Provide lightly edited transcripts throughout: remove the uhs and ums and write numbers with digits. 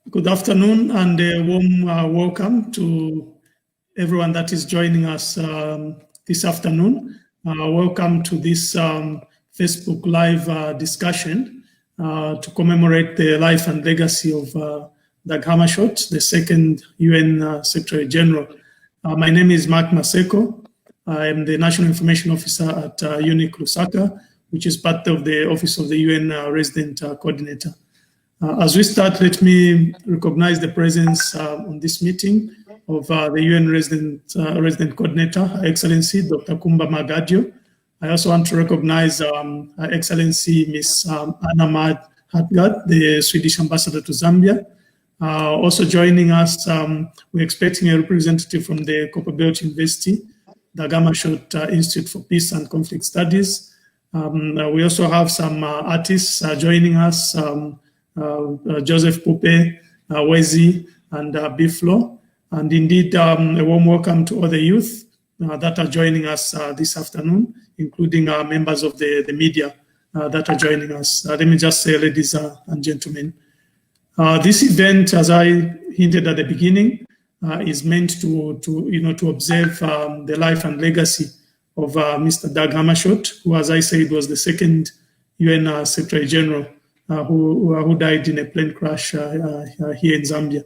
Good afternoon and a warm welcome to everyone that is joining us this afternoon. Welcome to this Facebook Live discussion to commemorate the life and legacy of Dag Hammarskjöld, the second UN Secretary General. My name is Mark Maseko. I am the National Information Officer at UNIC Lusaka, which is part of the Office of the UN Resident Coordinator. As we start, let me recognize the presence on this meeting of the UN Resident Coordinator, Her Excellency Dr. Kumba Magadio. I also want to recognize Her Excellency Ms. Anna Hartgard, the Swedish Ambassador to Zambia. Also joining us, we're expecting a representative from the Copperbelt University, Dag Hammarskjöld Institute for Peace and Conflict Studies. We also have some artists joining us, Joseph Pupe, Wezi, and Biflo. And indeed, a warm welcome to all the youth that are joining us this afternoon, including members of the media that are joining us. Let me just say, ladies and gentlemen, this event, as I hinted at the beginning, is meant to observe the life and legacy of Mr. Dag Hammarskjöld, who, as I said, was the second UN Secretary General who died in a plane crash here in Zambia.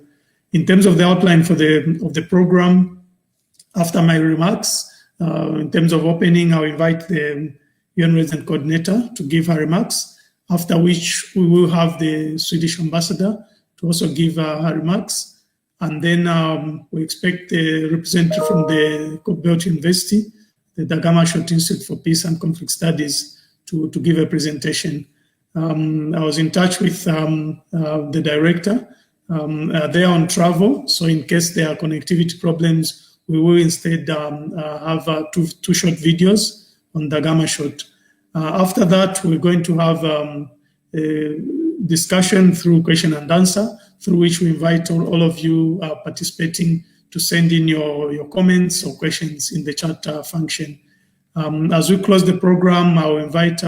In terms of the outline of the program, after my remarks, in terms of opening, I'll invite the UN Resident Coordinator to give her remarks, after which we will have the Swedish Ambassador to also give her remarks. And then we expect the representative from the Copperbelt University, the Dag Hammarskjöld Institute for Peace and Conflict Studies, to give a presentation. I was in touch with the director. They're on travel, so in case there are connectivity problems, we will instead have two short videos on Dag Hammarskjöld. After that, we're going to have a discussion through question and answer, through which we invite all of you participating to send in your comments or questions in the chat function. As we close the program, I'll invite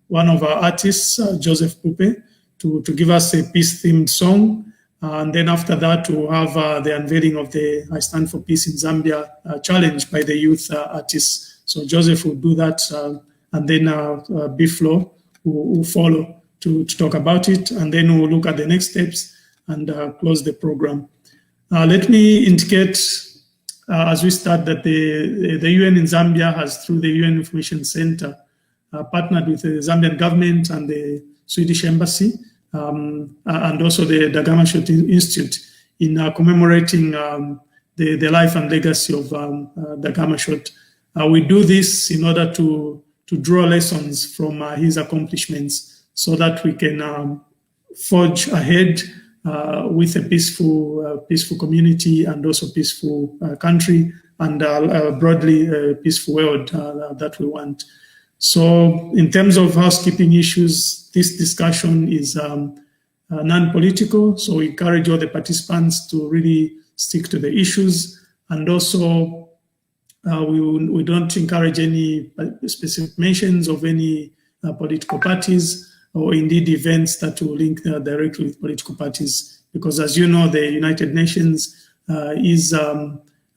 one of our artists, Joseph Pupe, to give us a peace-themed song. And then after that, we'll have the unveiling of the I Stand for Peace in Zambia challenge by the youth artists. So Joseph will do that, and then Biflo will follow to talk about it. And then we'll look at the next steps and close the program. Let me indicate as we start that the UN in Zambia has, through the UN Information Center, partnered with the Zambian government and the Swedish Embassy, and also the Dag Hammarskjöld Institute in commemorating the life and legacy of Dag Hammarskjöld. We do this in order to draw lessons from his accomplishments so that we can forge ahead with a peaceful community and also peaceful country and broadly a peaceful world that we want. So in terms of housekeeping issues, this discussion is non-political, so we encourage all the participants to really stick to the issues, and also we don't encourage any specific mentions of any political parties or indeed events that will link directly with political parties, because as you know, the United Nations is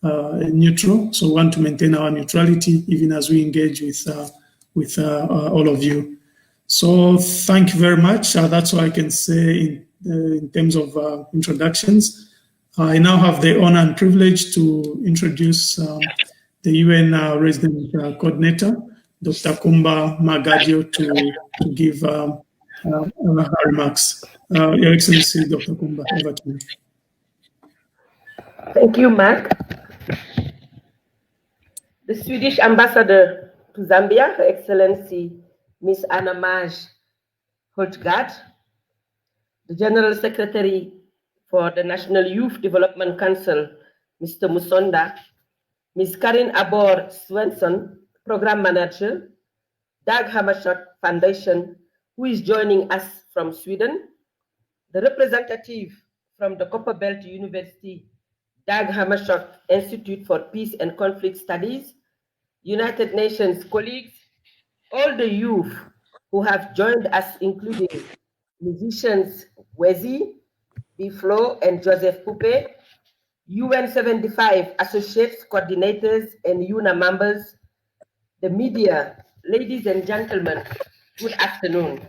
neutral, so we want to maintain our neutrality even as we engage with all of you. So thank you very much. That's all I can say in terms of introductions. I now have the honor and privilege to introduce the UN Resident Coordinator, Dr. Kumba Magadio, to give her remarks. Your Excellency, Dr. Kumba, over to you. Thank you, Mark. The Swedish Ambassador to Zambia, Her Excellency Ms. Anna Hartgard, the General Secretary for the National Youth Development Council, Mr. Musonda, Ms. Karin Abor Svensson, Program Manager, Dag Hammarskjöld Foundation, who is joining us from Sweden, the representative from the Copperbelt University, Dag Hammarskjöld Institute for Peace and Conflict Studies, United Nations colleagues, all the youth who have joined us, including musicians Wezi, P. Flo and Joseph Pupe, UN 75 associates, coordinators, and UNA members, the media, ladies and gentlemen, good afternoon.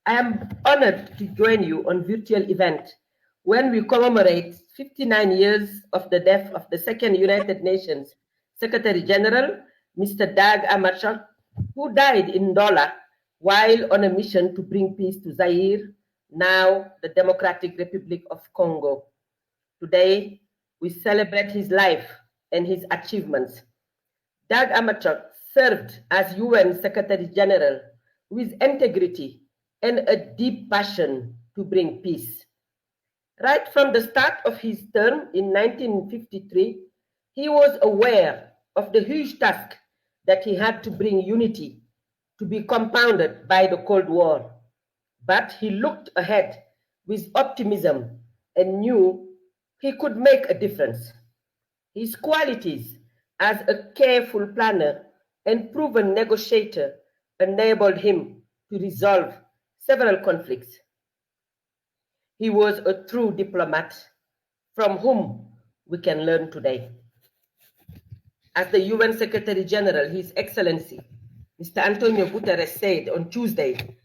I am honored to join you on virtual event when we commemorate 59 years of the death of the second United Nations Secretary General, Mr. Dag Hammarskjöld, who died in Ndola while on a mission to bring peace to Zaire, now the Democratic Republic of Congo. Today, we celebrate his life and his achievements. Dag Hammarskjöld served as UN Secretary General with integrity and a deep passion to bring peace. Right from the start of his term in 1953, he was aware of the huge task that he had to bring unity to be compounded by the Cold War. But he looked ahead with optimism and knew he could make a difference. His qualities as a careful planner and proven negotiator enabled him to resolve several conflicts. He was a true diplomat from whom we can learn today. As the UN Secretary General, His Excellency, Mr. Antonio Guterres said on Tuesday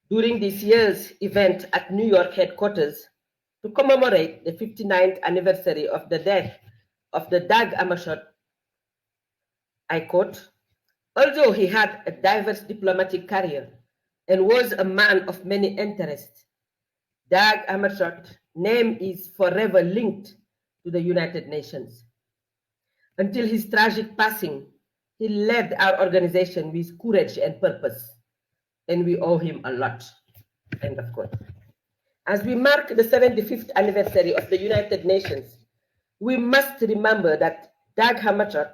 during this year's event at New York headquarters to commemorate the 59th anniversary of the death of the Dag Hammarskjöld, I quote, although he had a diverse diplomatic career and was a man of many interests, Dag Hammarskjöld's name is forever linked to the United Nations. Until his tragic passing, he led our organization with courage and purpose, and we owe him a lot. End of quote. As we mark the 75th anniversary of the United Nations, we must remember that Dag Hammarskjöld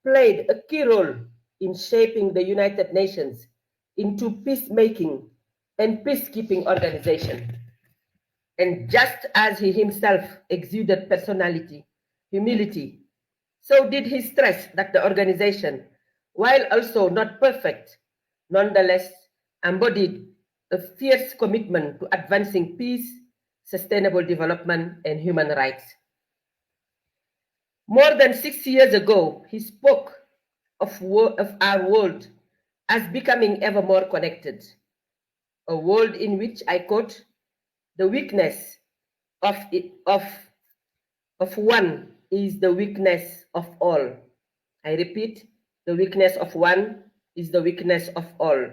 played a key role in shaping the United Nations into peacemaking and peacekeeping organization. And just as he himself exuded personality, humility, so did he stress that the organization, while also not perfect, nonetheless embodied a fierce commitment to advancing peace, sustainable development, and human rights. More than 6 years ago, he spoke of our world as becoming ever more connected, a world in which, I quote, the weakness of one is the weakness of all. I repeat, the weakness of one is the weakness of all.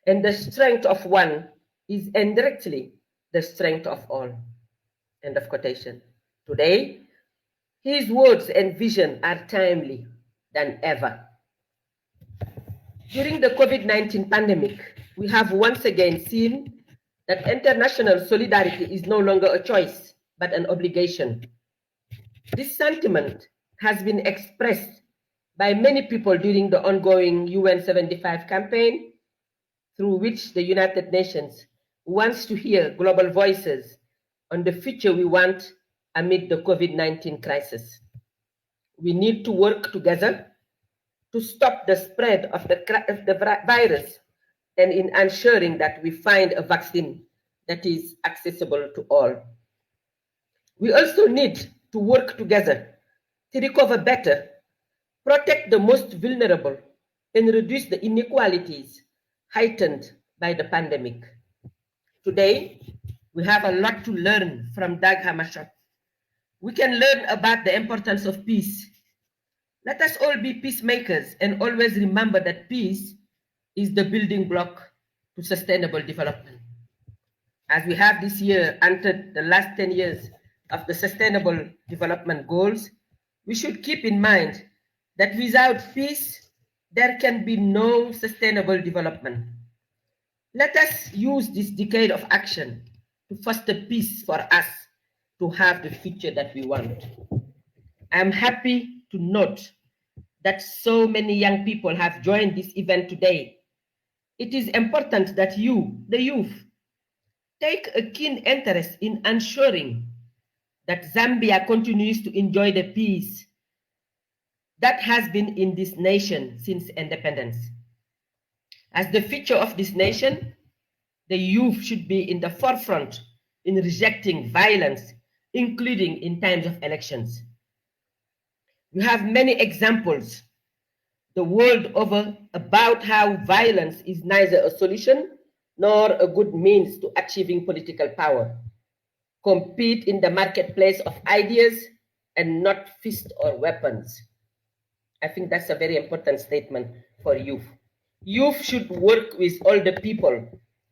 And the strength of one is indirectly the strength of all. End of quotation. Today, his words and vision are timely than ever. During the COVID-19 pandemic, we have once again seen that international solidarity is no longer a choice, but an obligation. This sentiment has been expressed by many people during the ongoing UN 75 campaign, through which the United Nations wants to hear global voices on the future we want amid the COVID-19 crisis. We need to work together to stop the spread of the virus and in ensuring that we find a vaccine that is accessible to all. We also need to work together to recover better, protect the most vulnerable, and reduce the inequalities heightened by the pandemic. Today, we have a lot to learn from Dag Hammarskjöld. We can learn about the importance of peace. Let us all be peacemakers and always remember that peace is the building block to sustainable development. As we have this year entered the last 10 years of the Sustainable Development Goals, we should keep in mind that without peace, there can be no sustainable development. Let us use this decade of action to foster peace for us to have the future that we want. I am happy to note that so many young people have joined this event today. It is important that you, the youth, take a keen interest in ensuring that Zambia continues to enjoy the peace that has been in this nation since independence. As the future of this nation, the youth should be in the forefront in rejecting violence, including in times of elections. We have many examples the world over about how violence is neither a solution nor a good means to achieving political power. Compete in the marketplace of ideas and not fist or weapons. I think that's a very important statement for youth. Youth should work with all the people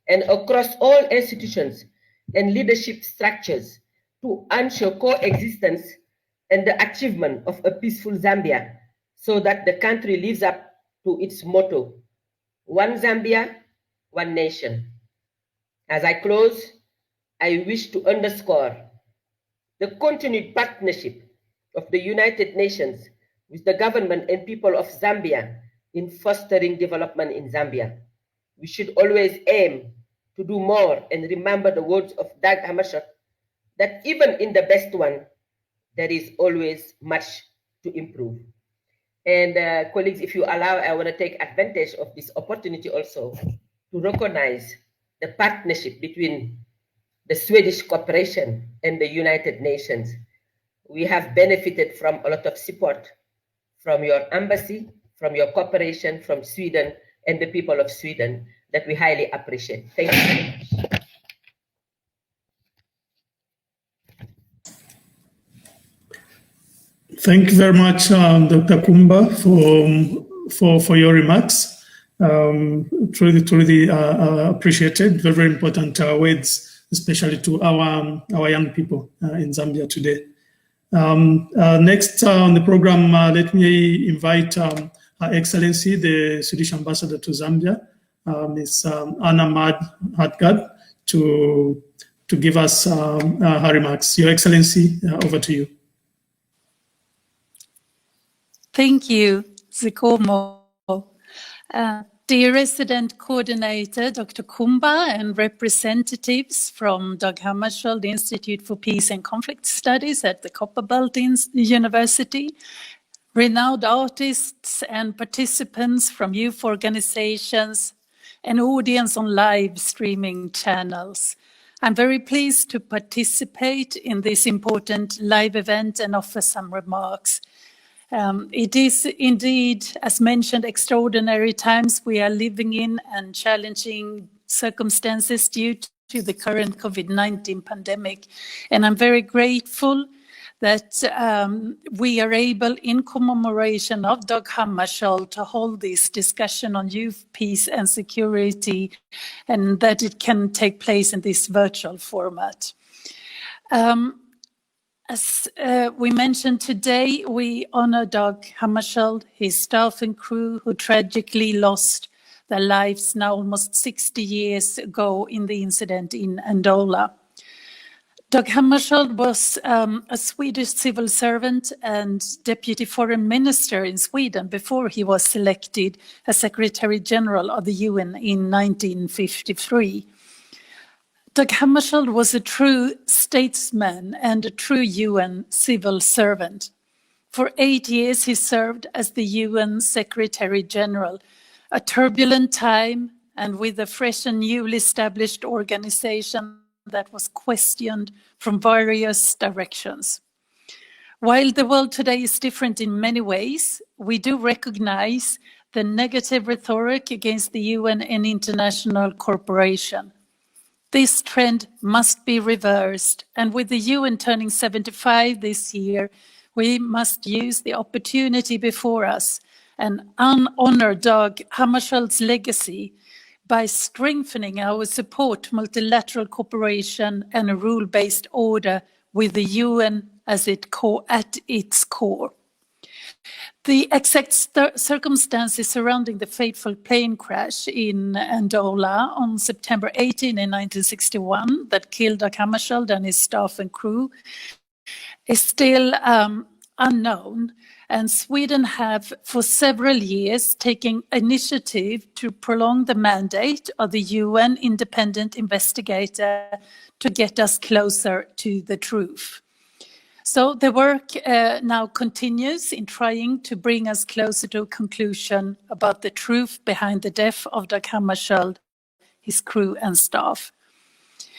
and across all institutions and leadership structures to ensure coexistence and the achievement of a peaceful Zambia so that the country lives up to its motto, one Zambia, one nation. As I close, I wish to underscore the continued partnership of the United Nations with the government and people of Zambia in fostering development in Zambia. We should always aim to do more and remember the words of Dag Hammarskjöld that even in the best one, there is always much to improve. And colleagues, if you allow, I want to take advantage of this opportunity also to recognize the partnership between the Swedish Corporation and the United Nations. We have benefited from a lot of support from your embassy, from your cooperation, from Sweden and the people of Sweden that we highly appreciate. Thank you very much. Thank you very much, Dr. Kumba, for your remarks. Truly appreciated. Very, very important words, especially to our young people in Zambia today. Next on the program, let me invite Her Excellency, the Swedish Ambassador to Zambia, Ms. Anna Hammarskjöld, to give us her remarks. Your Excellency, over to you. Thank you, Zikomo. Dear Resident Coordinator, Dr. Kumba, and representatives from Dag Hammarskjöld Institute for Peace and Conflict Studies at the Copperbelt University, renowned artists and participants from youth organizations, and audience on live streaming channels. I'm very pleased to participate in this important live event and offer some remarks. It is indeed, as mentioned, extraordinary times we are living in and challenging circumstances due to the current COVID-19 pandemic. And I'm very grateful that we are able, in commemoration of Dag Hammarskjöld, to hold this discussion on youth, peace and security, and that it can take place in this virtual format. As we mentioned today, we honor Dag Hammarskjöld, his staff and crew who tragically lost their lives now almost 60 years ago in the incident in Andola. Dag Hammarskjöld was a Swedish civil servant and deputy foreign minister in Sweden before he was selected as Secretary General of the UN in 1953. Dag Hammarskjöld was a true statesman and a true UN civil servant. For 8 years, he served as the UN Secretary General, a turbulent time and with a fresh and newly established organization that was questioned from various directions. While the world today is different in many ways, we do recognize the negative rhetoric against the UN and international cooperation. This trend must be reversed, and with the UN turning 75 this year, we must use the opportunity before us and honor Dag Hammarskjöld's legacy by strengthening our support to multilateral cooperation and a rule-based order with the UN as at its core. The exact circumstances surrounding the fateful plane crash in Andola on September 18 in 1961 that killed Dag Hammarskjöld and his staff and crew is still unknown, and Sweden have for several years taken initiative to prolong the mandate of the UN independent investigator to get us closer to the truth. So the work now continues in trying to bring us closer to a conclusion about the truth behind the death of Dag Hammarskjöld, his crew and staff.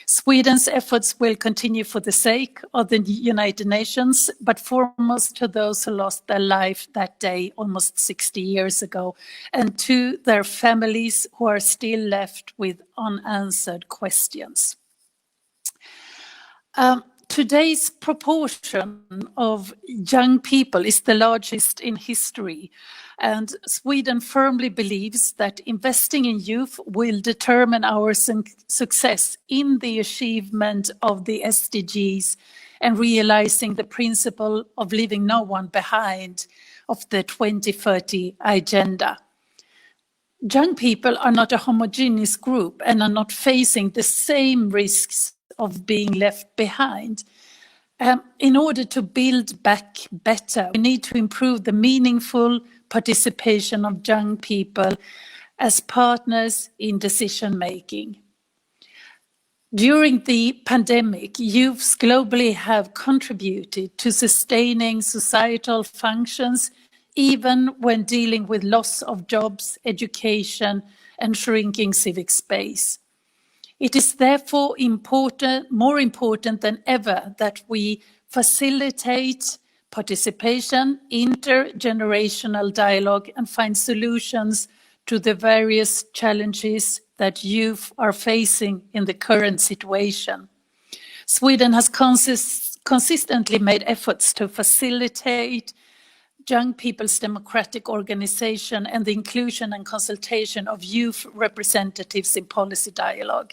Sweden's efforts will continue for the sake of the United Nations, but foremost to those who lost their life that day almost 60 years ago, and to their families who are still left with unanswered questions. Today's proportion of young people is the largest in history, and Sweden firmly believes that investing in youth will determine our success in the achievement of the SDGs and realizing the principle of leaving no one behind of the 2030 agenda. Young people are not a homogeneous group and are not facing the same risks of being left behind. In order to build back better, we need to improve the meaningful participation of young people as partners in decision making. During the pandemic, youths globally have contributed to sustaining societal functions, even when dealing with loss of jobs, education, and shrinking civic space. It is therefore more important than ever that we facilitate participation, intergenerational dialogue, and find solutions to the various challenges that youth are facing in the current situation. Sweden has consistently made efforts to facilitate young people's democratic organization and the inclusion and consultation of youth representatives in policy dialogue.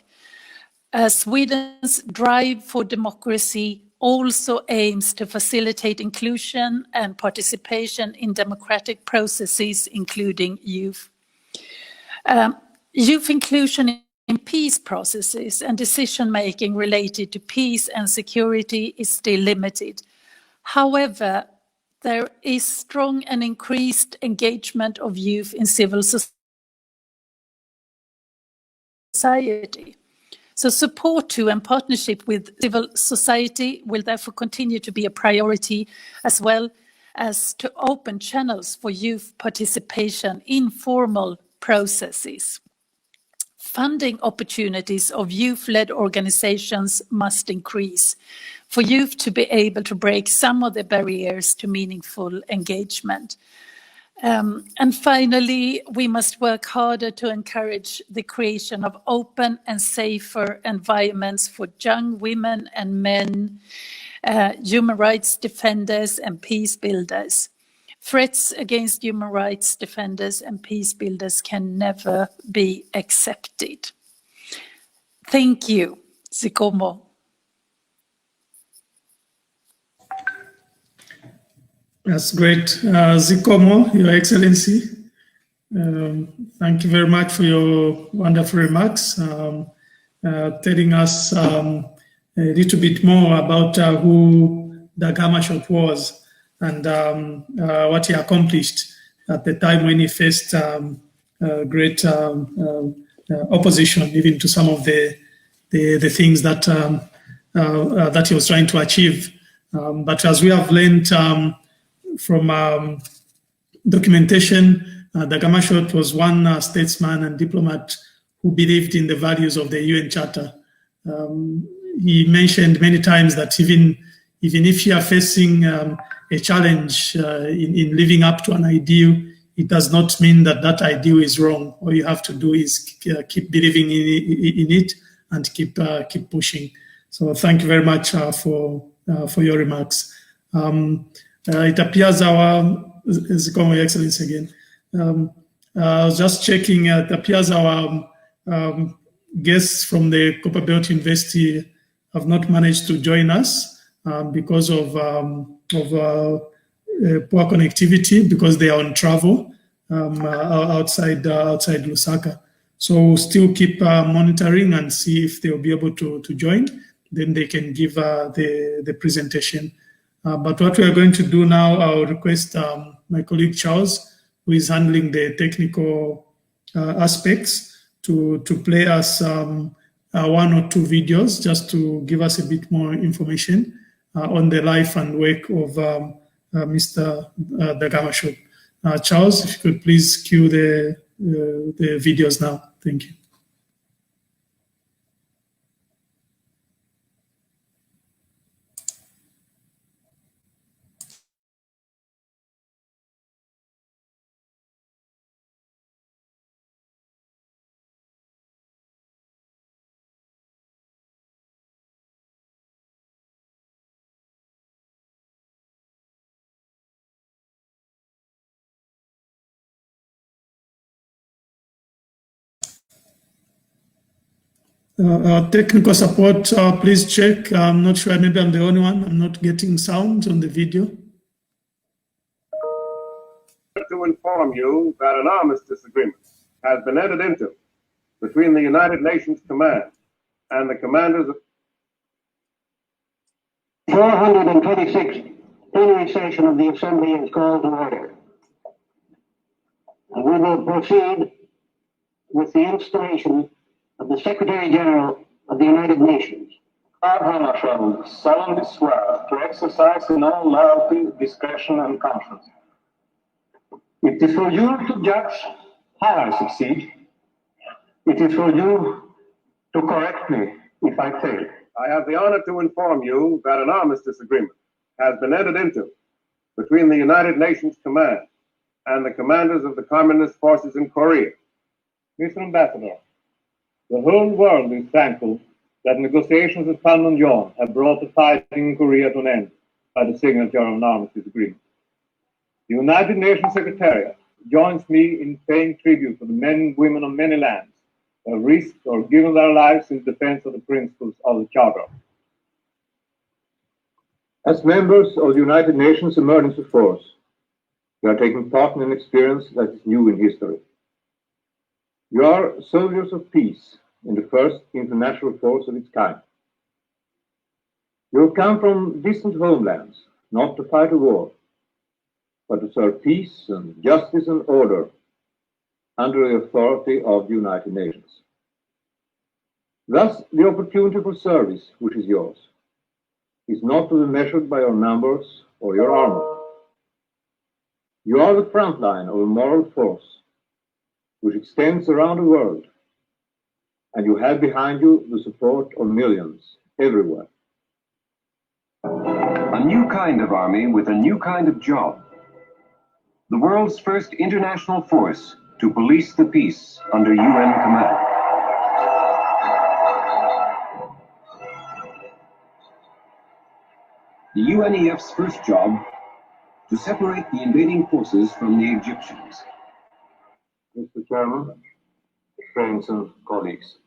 Sweden's drive for democracy also aims to facilitate inclusion and participation in democratic processes, including youth. Youth inclusion in peace processes and decision-making related to peace and security is still limited. However, there is strong and increased engagement of youth in civil society. So support to and partnership with civil society will therefore continue to be a priority, as well as to open channels for youth participation in formal processes. Funding opportunities of youth-led organizations must increase for youth to be able to break some of the barriers to meaningful engagement. And finally, we must work harder to encourage the creation of open and safer environments for young women and men, human rights defenders and peace builders. Threats against human rights defenders and peace builders can never be accepted. Thank you, Zikomo. That's great. Zikomo, Your Excellency, thank you very much for your wonderful remarks, telling us a little bit more about who Dag Hammarskjöld was and what he accomplished at the time when he faced great opposition, even to some of the things that that he was trying to achieve. But as we have learned from documentation, Dag Hammarskjöld was one statesman and diplomat who believed in the values of the UN Charter. He mentioned many times that even if you are facing a challenge in living up to an ideal, it does not mean that that ideal is wrong. All you have to do is keep believing in it and keep pushing. So thank you very much for your remarks. It appears Zikomo, Your Excellency, again. I was just checking. It appears our guests from the Copperbelt University have not managed to join us because of poor connectivity, because they are on travel outside Lusaka. So we'll still keep monitoring and see if they'll be able to join. Then they can give the presentation. But what we are going to do now, I'll request my colleague Charles, who is handling the technical aspects, to play us one or two videos just to give us a bit more information on the life and work of Mr. Dag Hammarskjöld. Charles, if you could please cue the videos now. Thank you. Technical support, please check. I'm not sure, maybe I'm the only one. I'm not getting sound on the video. To inform you that an armistice agreement has been entered into between the United Nations Command and the commanders of 426th plenary session of the Assembly is called to order. And we will proceed with the installation of the Secretary General of the United Nations. Dag Hammarskjöld solemnly swear to exercise in all loyalty, discretion, and conscience. It is for you to judge how I succeed. It is for you to correct me if I fail. I have the honor to inform you that an armistice agreement has been entered into between the United Nations Command and the commanders of the Communist forces in Korea. Mr. Ambassador, the whole world is thankful that negotiations at Panmunjom have brought the fighting in Korea to an end by the signature of an armistice agreement. The United Nations Secretariat joins me in paying tribute to the men and women of many lands who have risked or given their lives in defense of the principles of the Charter. As members of the United Nations Emergency Force, we are taking part in an experience that is new in history. We are soldiers of peace in the first international force of its kind. You have come from distant homelands, not to fight a war, but to serve peace and justice and order under the authority of the United Nations. Thus, the opportunity for service, which is yours, is not to be measured by your numbers or your armor. You are the front line of a moral force which extends around the world, and you have behind you the support of millions everywhere. A new kind of army with a new kind of job. The world's first international force to police the peace under UN command. The UNEF's first job, to separate the invading forces from the Egyptians. Mr. Chairman, friends and colleagues,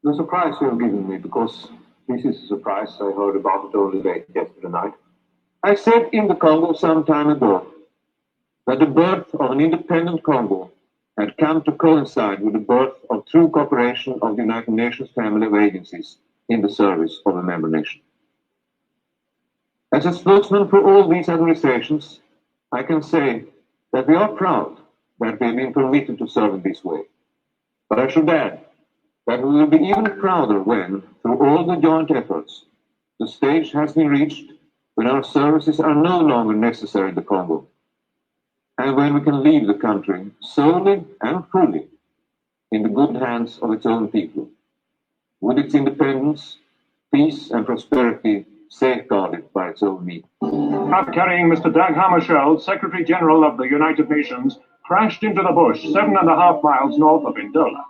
the surprise you have given me, because this is a surprise, I heard about it only late yesterday night. I said in the Congo some time ago that the birth of an independent Congo had come to coincide with the birth of true cooperation of the United Nations family of agencies in the service of a member nation. As a spokesman for all these administrations, I can say that we are proud that we have been permitted to serve in this way. But I should add that we will be even prouder when, through all the joint efforts, the stage has been reached when our services are no longer necessary in the Congo, and when we can leave the country solely and fully in the good hands of its own people, with its independence, peace and prosperity safeguarded by its own means. Craft carrying Mr. Dag Hammarskjöld, Secretary General of the United Nations, crashed into the bush 7.5 miles north of Ndola.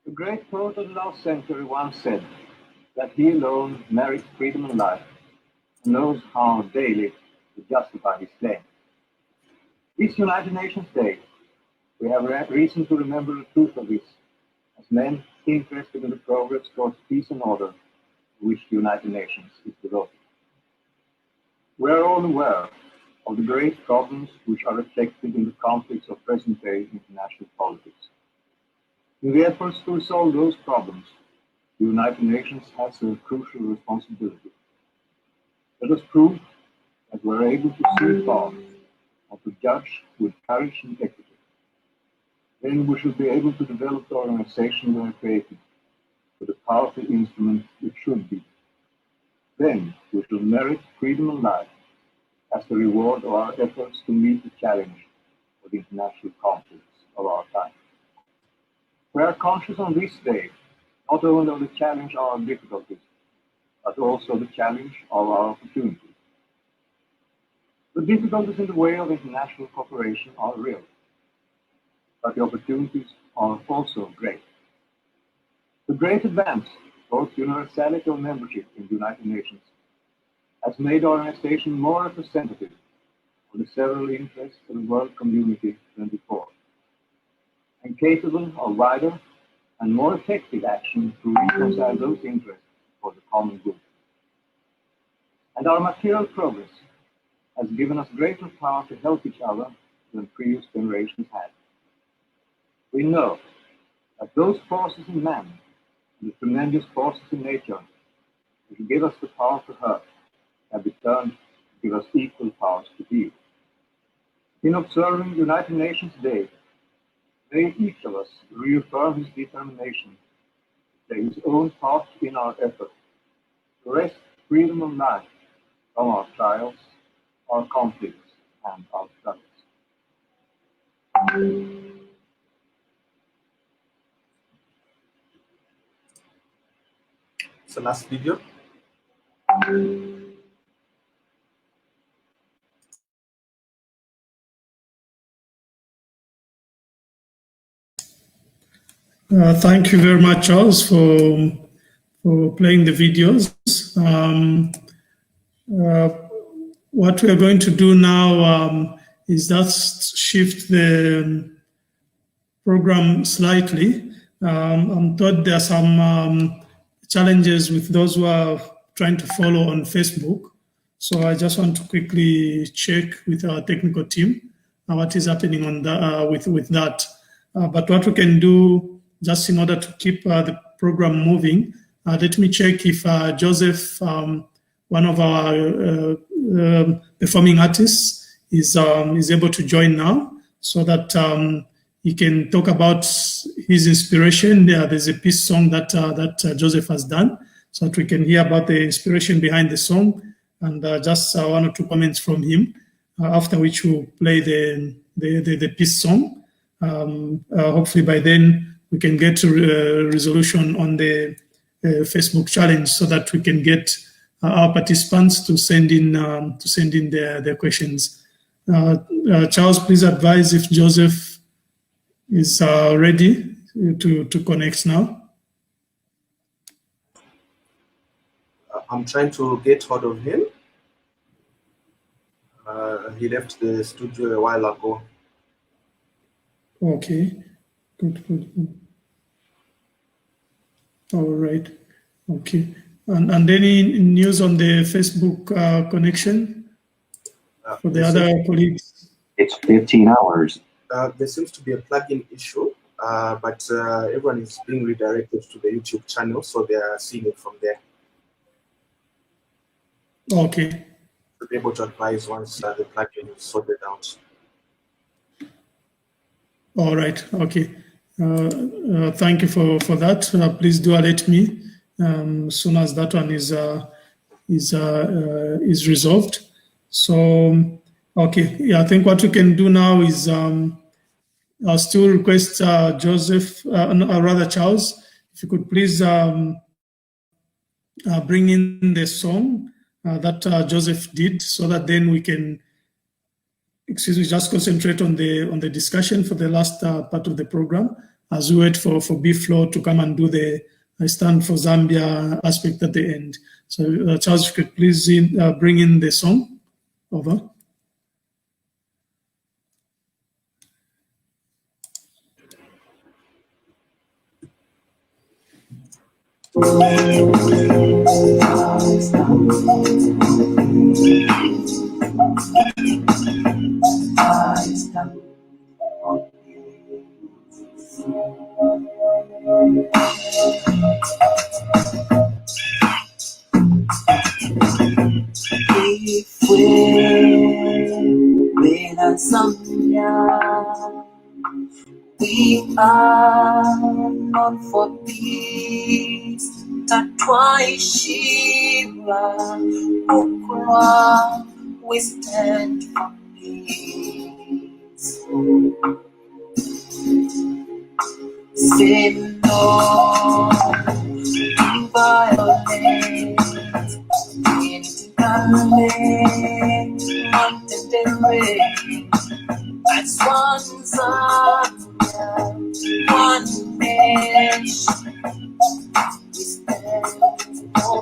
The great poet of the last century once said that he alone merits freedom and life and knows how daily to justify his claim. This United Nations Day, we have reason to remember the truth of this, as men interested in the progress towards peace and order to which the United Nations is devoted. We are all aware of the great problems which are reflected in the conflicts of present-day international politics. In the efforts to resolve those problems, the United Nations has a crucial responsibility. Let us prove that we are able to see far and to judge with courage and equity. Then we should be able to develop the organization we have created for the powerful instrument it should be. Then we shall merit freedom of life as the reward of our efforts to meet the challenge of the international conflicts of our time. We are conscious on this day not only of the challenge of our difficulties, but also the challenge of our opportunities. The difficulties in the way of international cooperation are real, but the opportunities are also great. The great advance towards universality of membership in the United Nations has made our organization more representative of the several interests of the world community than before, and capable of wider and more effective action to reconcile those interests for the common good. And our material progress has given us greater power to help each other than previous generations had. We know that those forces in man and the tremendous forces in nature which give us the power to hurt have returned to give us equal powers to heal. In observing United Nations Day, may each of us reaffirm his determination to play his own part in our effort to wrest freedom of life from our trials, our conflicts, and our struggles. So last video. Thank you very much, Charles, for playing the videos. What we are going to do now is just shift the program slightly. I'm told there are some challenges with those who are trying to follow on Facebook. So I just want to quickly check with our technical team what is happening on with that. But what we can do, just in order to keep the program moving, let me check if Joseph, one of our performing artists, is able to join now, so that he can talk about his inspiration. There's a peace song that Joseph has done, so that we can hear about the inspiration behind the song, and just one or two comments from him. After which we'll play the peace song. Hopefully by then we can get to a resolution on the Facebook challenge, so that we can get our participants to send in their questions. Charles, please advise if Joseph is ready to connect now. I'm trying to get hold of him. He left the studio a while ago. Okay, good. All right, okay. And any news on the Facebook connection for the other colleagues? It's 15 hours. There seems to be a plugin issue, but everyone is being redirected to the YouTube channel, so they are seeing it from there. Okay. To be able to advise once the plugin is sorted out. All right. Okay. Thank you for that. Please do alert me as soon as that one is resolved. So, okay. Yeah, I think what we can do now is I'll still request Joseph, or rather Charles, if you could please bring in the song that Joseph did, so that then we can, just concentrate on the discussion for the last part of the program, as we wait for B-Flow to come and do the Stand for Zambia aspect at the end. So Charles, if you could please bring in the song. Over. We are not for peace, twaishira okwa, we stand for peace. Say no to violence, intolerance, as one Zambia, one nation, we stand for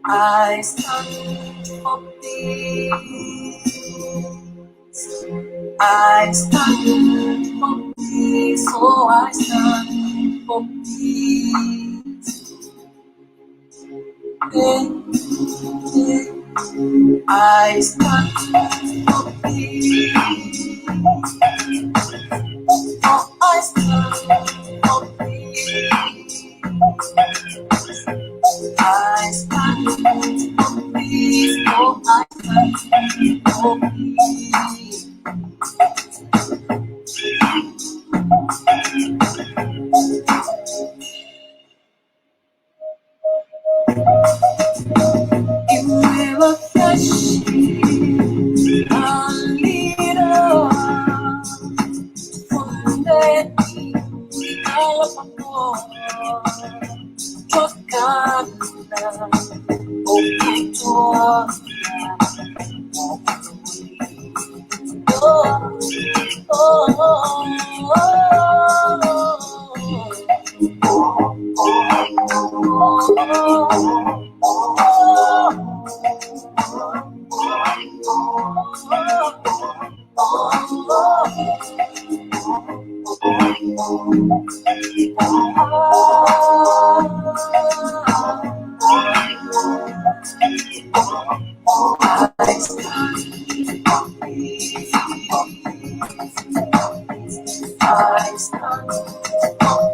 I stand for peace. I stand for peace. Oh, I stand for peace. I stand for peace. Oh, I stand for peace. I stand for peace. Oh, I stand for peace. You will fresh a leader. One day we are upon Tocana, I stand for peace. I stand for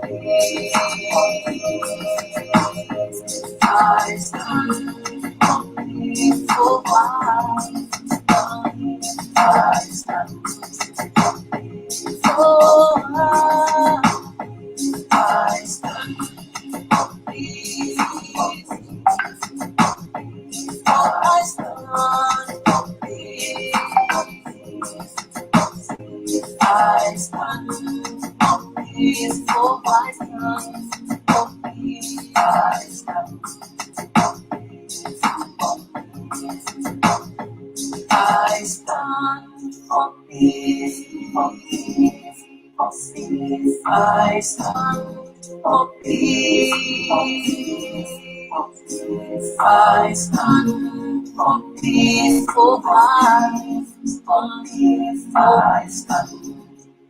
peace for life. For peace. I stand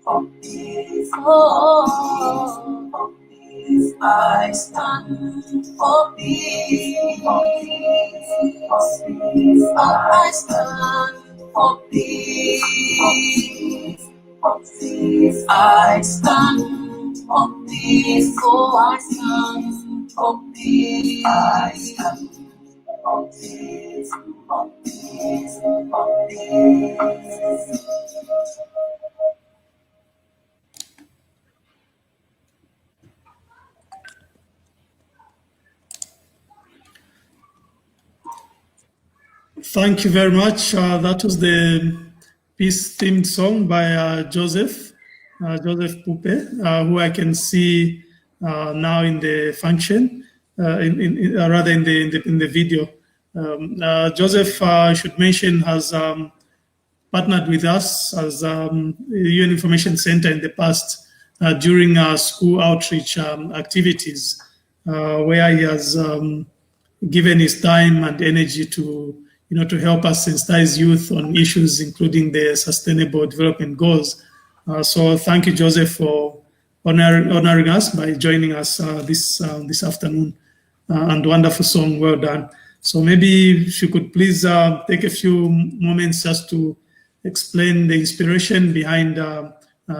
for peace. Oh, for peace. I stand for peace. For peace. I stand for peace. I stand for peace, oh, I stand for peace. I stand for peace, for peace, for peace. Thank you very much. That was the peace-themed song by Joseph Pupe, who I can see now in the function, rather in the video. Joseph, I should mention, has partnered with us as UN Information Center in the past during school outreach activities, where he has given his time and energy to help us sensitize youth on issues including the Sustainable Development Goals. So thank you, Joseph, for honoring us by joining us this afternoon. And wonderful song, well done. So maybe if you could please take a few moments just to explain the inspiration behind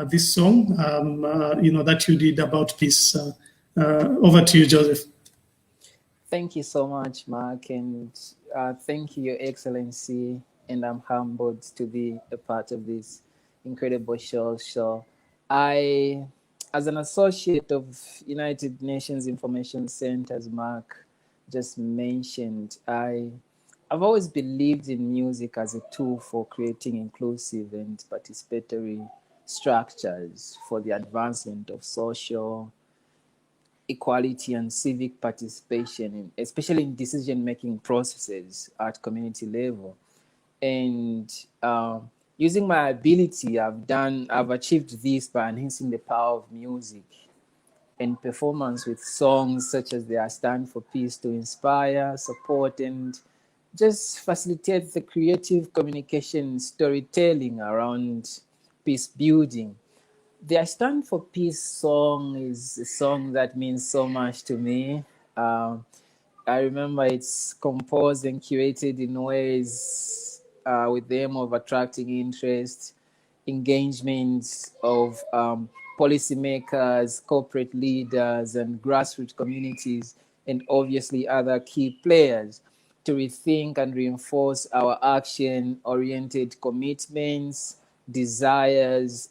this song, that you did about peace. Over to you, Joseph. Thank you so much, Mark, and thank you, Your Excellency, and I'm humbled to be a part of this incredible show. So I, as an associate of United Nations Information Centers, Mark just mentioned, I've always believed in music as a tool for creating inclusive and participatory structures for the advancement of social equality and civic participation, especially in decision-making processes at community level. And using my ability, I've achieved this by enhancing the power of music and performance with songs such as the I Stand for Peace to inspire, support, and just facilitate the creative communication storytelling around peace building. The I Stand for Peace song is a song that means so much to me. I remember it's composed and curated in ways with the aim of attracting interest, engagement of policymakers, corporate leaders, and grassroots communities, and obviously other key players to rethink and reinforce our action-oriented commitments, desires,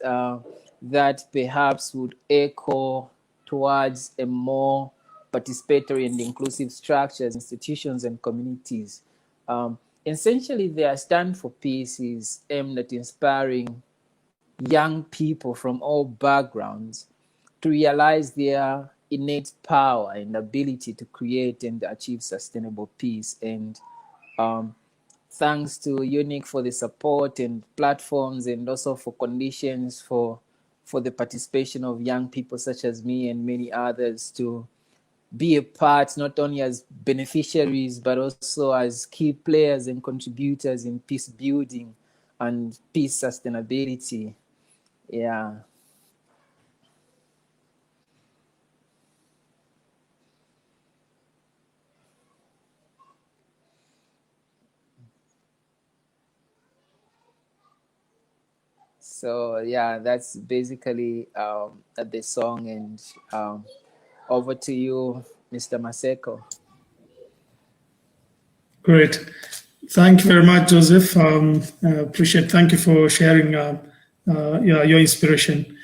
that perhaps would echo towards a more participatory and inclusive structures, institutions, and communities. Essentially, the I Stand for Peace is aimed at inspiring young people from all backgrounds to realize their innate power and ability to create and achieve sustainable peace. And thanks to UNIC for the support and platforms, and also for conditions for the participation of young people such as me and many others to be a part, not only as beneficiaries, but also as key players and contributors in peace building and peace sustainability. Yeah. So yeah, that's basically the song, and over to you, Mr. Maseko. Great. Thank you very much, Joseph. Appreciate. Thank you for sharing your inspiration.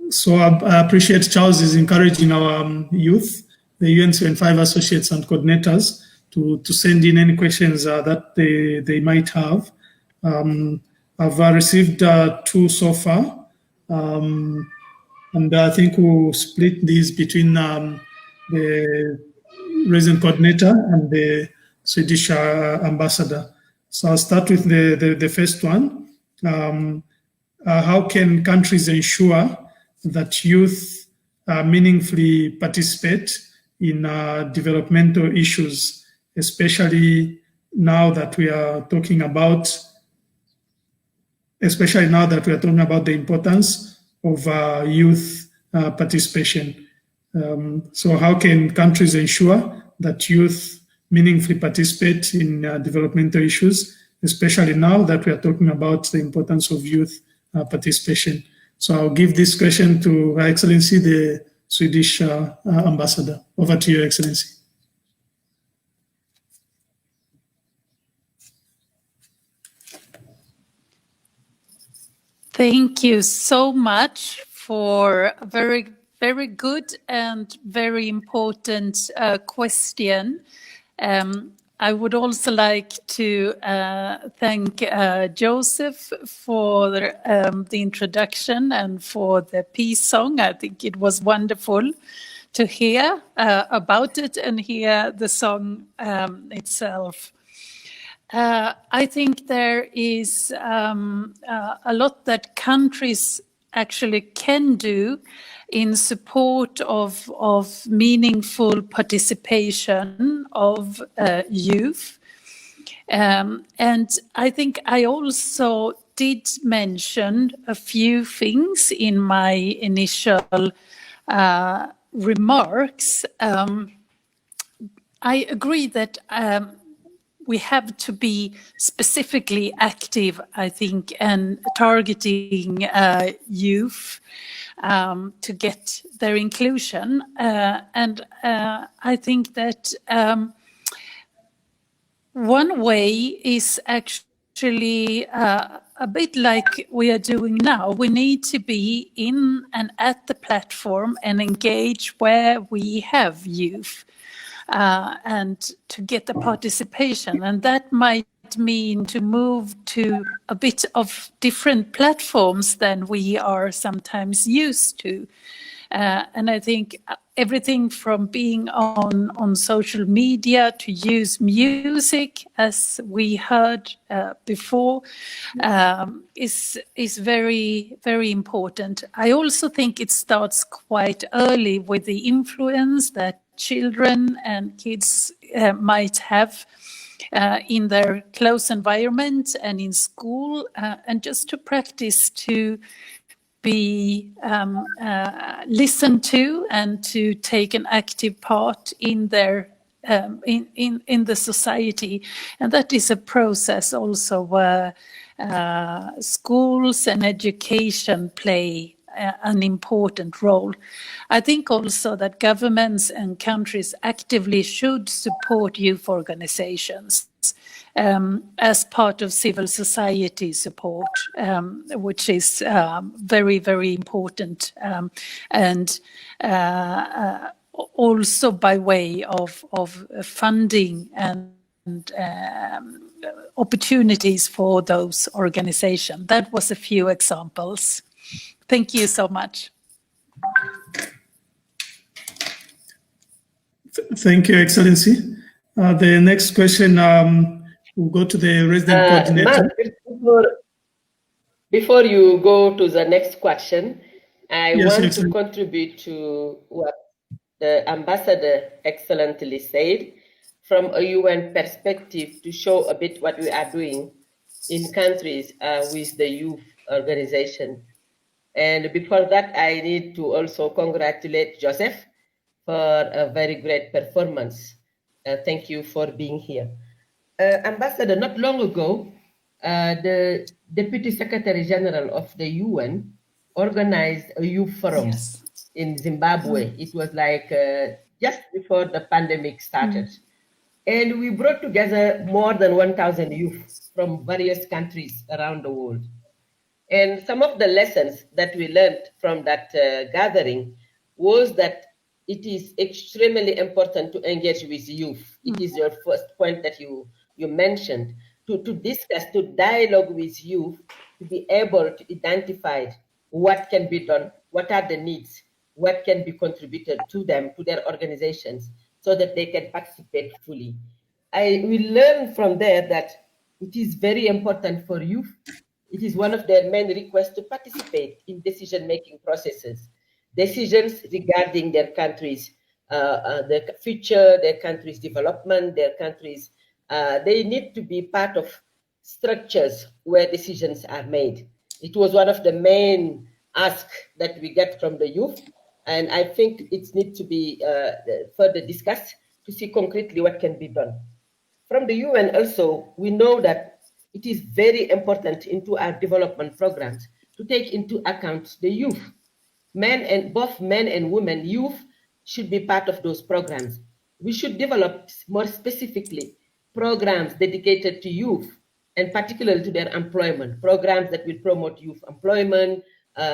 So I appreciate Charles is encouraging our youth, the UN75 associates and coordinators, to send in any questions that they might have. I've received 2 so far, and I think we'll split these between the resident coordinator and the Swedish ambassador. So I'll start with the first one. How can countries ensure that youth meaningfully participate in developmental issues, especially now that we are talking about the importance of youth participation? So how can countries ensure that youth meaningfully participate in developmental issues, especially now that we are talking about the importance of youth participation? So I'll give this question to Her Excellency, the Swedish ambassador. Over to you, Your Excellency. Thank you so much for a very, very good and very important question. I would also like to thank Joseph for the introduction and for the peace song. I think it was wonderful to hear about it and hear the song itself. I think there is a lot that countries actually can do in support of meaningful participation of youth. And I think I also did mention a few things in my initial remarks. I agree that we have to be specifically active, I think, and targeting youth to get their inclusion. And I think that one way is actually a bit like we are doing now. We need to be in and at the platform and engage where we have youth. And to get the participation. And that might mean to move to a bit of different platforms than we are sometimes used to. And I think everything from being on social media to use music, as we heard before, is very, very important. I also think it starts quite early with the influence that children and kids might have in their close environment and in school, and just to practice to be listened to and to take an active part in their in the society. And that is a process also where schools and education play an important role. I think also that governments and countries actively should support youth organizations as part of civil society support, which is very, very important, and also by way of funding and opportunities for those organizations. That was a few examples. Thank you so much. Thank you, Excellency. The next question will go to the resident coordinator. Mark, before you go to the next question, I want to contribute to what the ambassador excellently said from a UN perspective to show a bit what we are doing in countries with the youth organization. And before that, I need to also congratulate Joseph for a very great performance. Thank you for being here. Ambassador, not long ago, the Deputy Secretary General of the UN organized a youth forum in Zimbabwe. It was like just before the pandemic started. And we brought together more than 1,000 youth from various countries around the world. And some of the lessons that we learned from that gathering was that it is extremely important to engage with youth. It is your first point that you mentioned, to discuss, to dialogue with youth, to be able to identify what can be done, what are the needs, what can be contributed to them, to their organizations, so that they can participate fully. We learned from there that it is very important for youth. It is one of their main requests to participate in decision-making processes, decisions regarding their country's their future, their country's development, their country's. They need to be part of structures where decisions are made. It was one of the main asks that we get from the youth, and I think it needs to be further discussed to see concretely what can be done. From the UN also, we know that it is very important into our development programs to take into account the youth. Both men and women, youth should be part of those programs. We should develop more specifically programs dedicated to youth, and particularly to their employment, programs that will promote youth employment,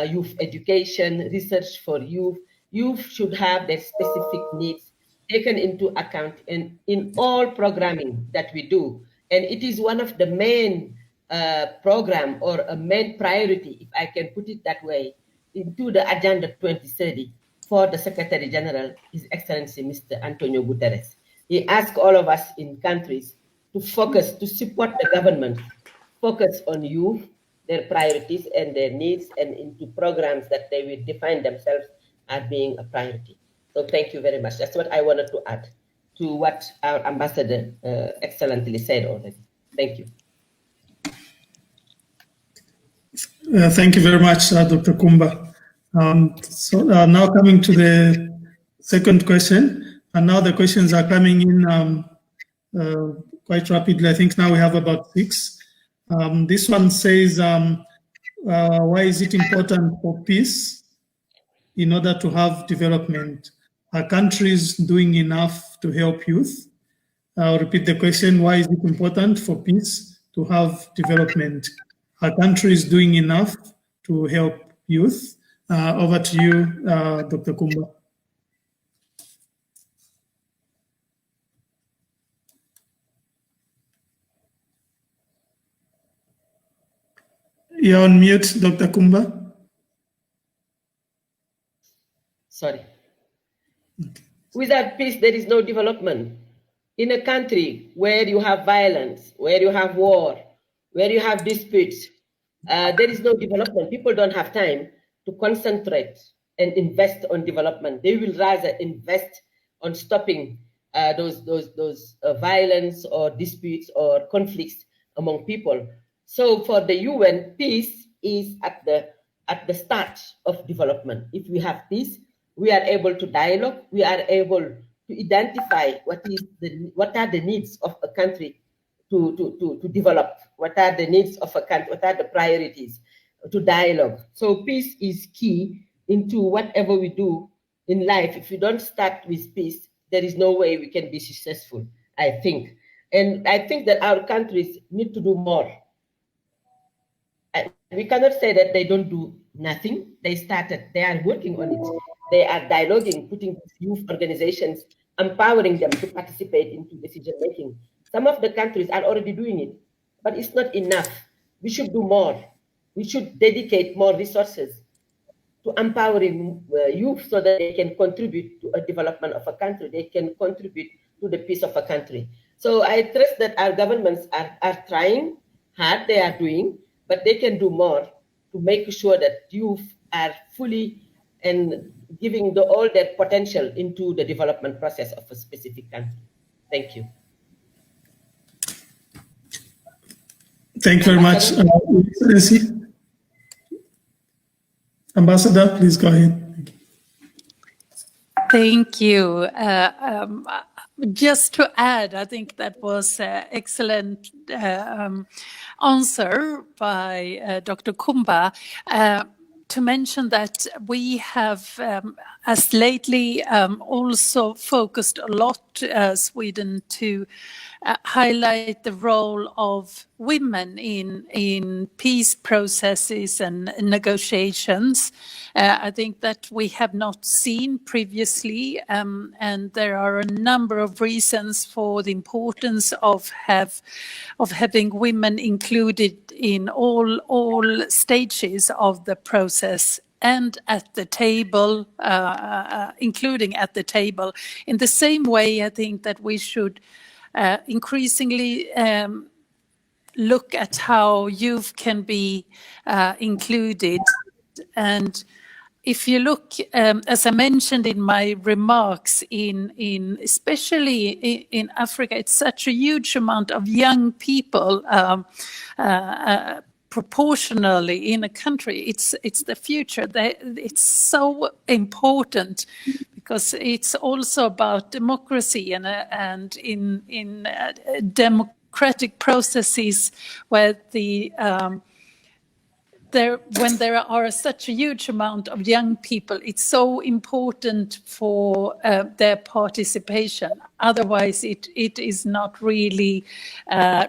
youth education, research for youth. Youth should have their specific needs taken into account in all programming that we do. And it is one of the main program or a main priority, if I can put it that way, into the Agenda 2030 for the Secretary General, His Excellency Mr. Antonio Guterres. He asked all of us in countries to focus, to support the government, focus on youth, their priorities and their needs, and into programs that they will define themselves as being a priority. So thank you very much. That's what I wanted to add to what our ambassador excellently said already. Thank you. Thank you very much, Dr. Kumba. Now coming to the second question, and now the questions are coming in quite rapidly. I think now we have about 6. This one says, why is it important for peace in order to have development? Are countries doing enough to help youth? I'll repeat the question, why is it important for peace to have development? Are countries doing enough to help youth? Over to you, Dr. Kumba. You're on mute, Dr. Kumba. Sorry. Without peace, there is no development. In a country where you have violence, where you have war, where you have disputes, there is no development. People don't have time to concentrate and invest on development. They will rather invest on stopping those violence or disputes or conflicts among people. So for the UN, peace is at the start of development. If we have peace, we are able to dialogue, we are able to identify what are the needs of a country to develop, what are the needs of a country, what are the priorities to dialogue. So peace is key into whatever we do in life. If we don't start with peace, there is no way we can be successful, I think. And I think that our countries need to do more. We cannot say that they don't do nothing. They are working on it. They are dialoguing, putting youth organizations, empowering them to participate into decision making. Some of the countries are already doing it, but it's not enough. We should do more. We should dedicate more resources to empowering youth so that they can contribute to a development of a country. They can contribute to the peace of a country. So I trust that our governments are trying hard, they are doing, but they can do more to make sure that youth are fully and giving all their potential into the development process of a specific country. Thank you. Thank you very much, Excellency. Ambassador, please go ahead. Thank you. Just to add, I think that was an excellent answer by Dr. Kumba. To mention that we have, as lately, also focused a lot, Sweden, to highlight the role of women in peace processes and negotiations. I think that we have not seen previously, and there are a number of reasons for the importance of having women included in all stages of the process and at the table, including at the table. In the same way, I think that we should increasingly look at how youth can be included. And if you look, as I mentioned in my remarks, in especially in Africa, it's such a huge amount of young people proportionally in a country. It's the future. It's so important because it's also about democracy and in democratic processes where when there are such a huge amount of young people, it's so important for their participation. Otherwise, it is not really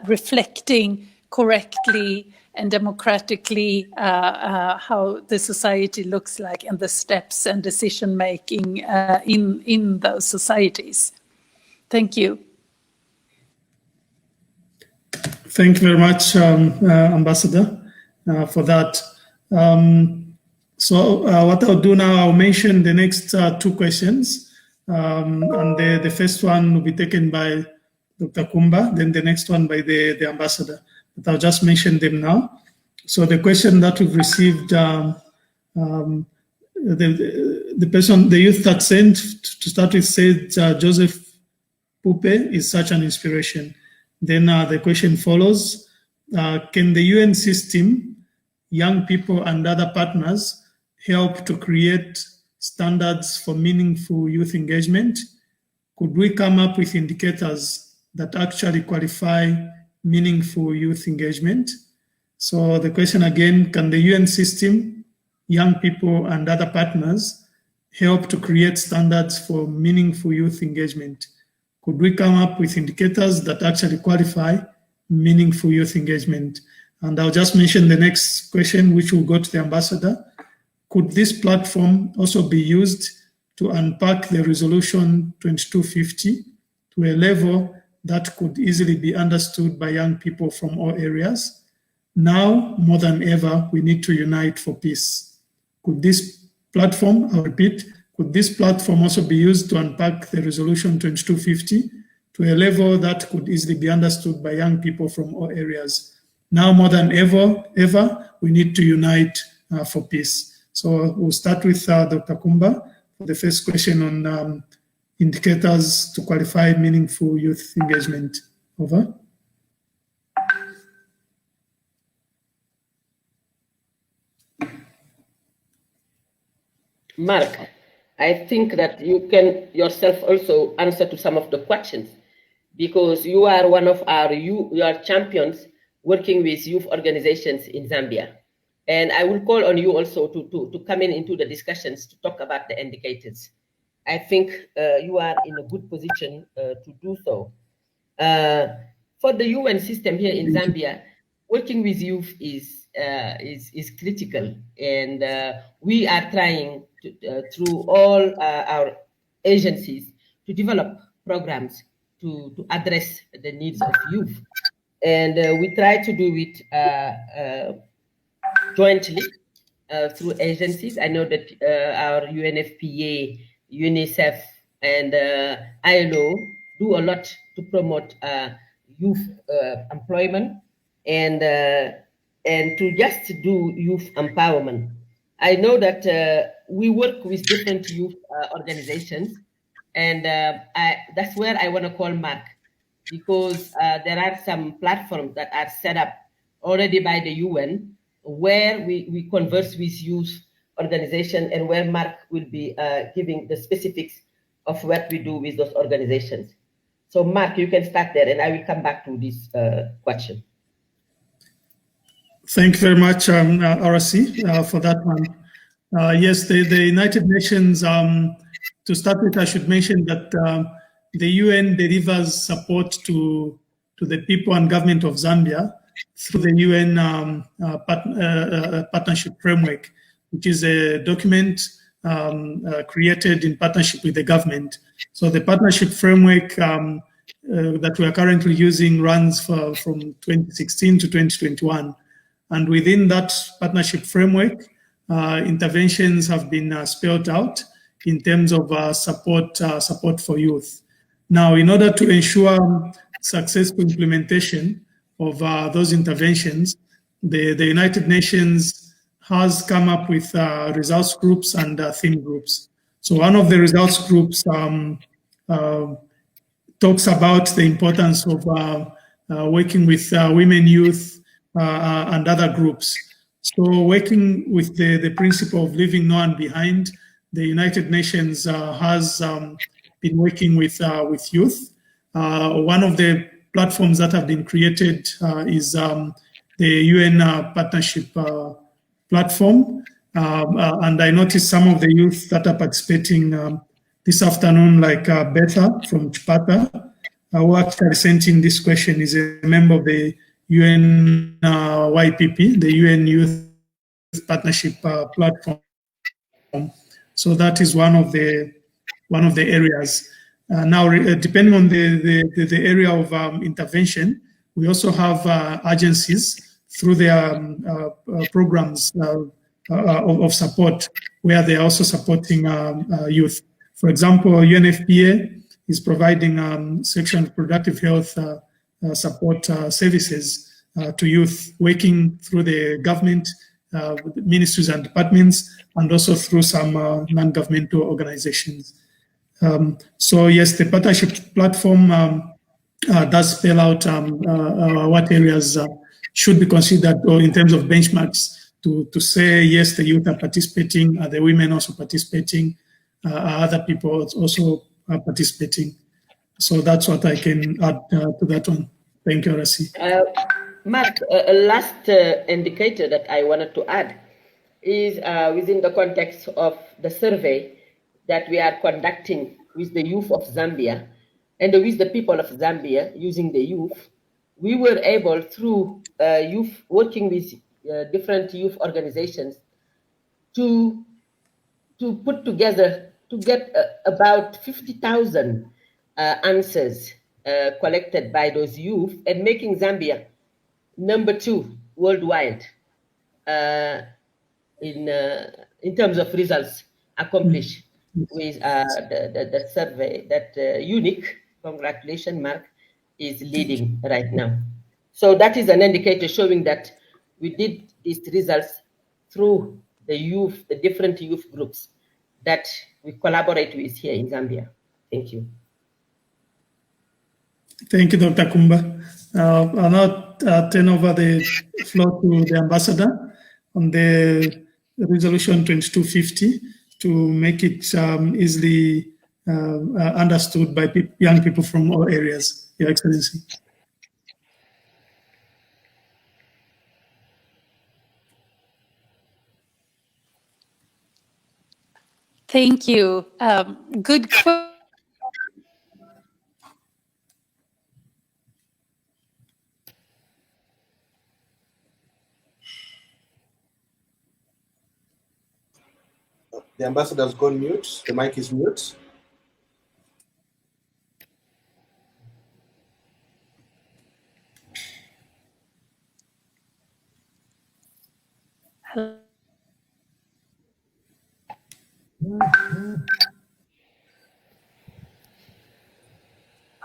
reflecting correctly and democratically how the society looks like and the steps and decision making in those societies. Thank you. Thank you very much, Ambassador, for that. So what I'll do now, I'll mention the next 2 questions. And the first one will be taken by Dr. Kumba, then the next one by the Ambassador. But I'll just mention them now. So the question that we've received, the youth that sent to start with said, Joseph Pupe is such an inspiration. Then the question follows, can the UN system young people and other partners help to create standards for meaningful youth engagement? Could we come up with indicators that actually qualify meaningful youth engagement? So the question again, can the UN system, young people and other partners help to create standards for meaningful youth engagement? Could we come up with indicators that actually qualify meaningful youth engagement? And I'll just mention the next question, which will go to the ambassador. Could this platform also be used to unpack the resolution 2250 to a level that could easily be understood by young people from all areas? Now, more than ever, we need to unite for peace. Could this platform, I'll repeat, could this platform also be used to unpack the resolution 2250 to a level that could easily be understood by young people from all areas? Now, more than ever, we need to unite for peace. So we'll start with Dr. Kumba for the first question on indicators to qualify meaningful youth engagement. Over. Mark, I think that you can yourself also answer to some of the questions, because you are one of your champions working with youth organizations in Zambia. And I will call on you also to come into the discussions to talk about the indicators. I think you are in a good position to do so. For the UN system here in Zambia, working with youth is critical, and we are trying to, through all our agencies to develop programs to address the needs of youth. And we try to do it jointly through agencies. I know that our UNFPA, UNICEF, and ILO do a lot to promote youth employment and to just do youth empowerment. I know that we work with different youth organizations, and that's where I want to call Mark, because there are some platforms that are set up already by the UN where we converse with youth organizations, and where Mark will be giving the specifics of what we do with those organizations. So Mark, you can start there, and I will come back to this question. Thank you very much, RC, for that one. Yes, the United Nations, to start with, I should mention that the UN delivers support to the people and government of Zambia through the UN partnership framework, which is a document created in partnership with the government. So the partnership framework that we are currently using runs from 2016 to 2021. And within that partnership framework, interventions have been spelled out in terms of support for youth. Now, in order to ensure successful implementation of those interventions, the United Nations has come up with results groups and theme groups. So one of the results groups talks about the importance of working with women, youth, and other groups. So working with the principle of leaving no one behind, the United Nations has been working with youth. One of the platforms that have been created is the UN partnership platform. And I noticed some of the youth that are participating this afternoon, like Betha from Chipata, who actually sent in this question, is a member of the UN YPP, the UN Youth Partnership Platform. So that is one of the areas. Now, depending on the area of intervention, we also have agencies through their programs of support, where they are also supporting youth. For example, UNFPA is providing sexual and reproductive health support services to youth, working through the government, ministries and departments, and also through some non-governmental organizations. So yes, the partnership platform does spell out what areas should be considered, or in terms of benchmarks to say, yes, the youth are participating, are the women also participating, are other people also participating. So that's what I can add to that one. Thank you, Rasi. Mark, a last indicator that I wanted to add is within the context of the survey that we are conducting with the youth of Zambia and with the people of Zambia using the youth. We were able, through youth, working with different youth organizations, to put together, to get about 50,000 answers collected by those youth, and making Zambia number 2 worldwide in terms of results accomplished with the survey that unique, congratulations, Mark, is leading right now. So that is an indicator showing that we did these results through the youth, the different youth groups that we collaborate with here in Zambia. Thank you. Thank you, Dr. Kumba. I'll now turn over the floor to the ambassador on the resolution 2250 to make it easily understood by young people from all areas, Your Excellency. Thank you. Good question. The ambassador's gone mute. The mic is mute.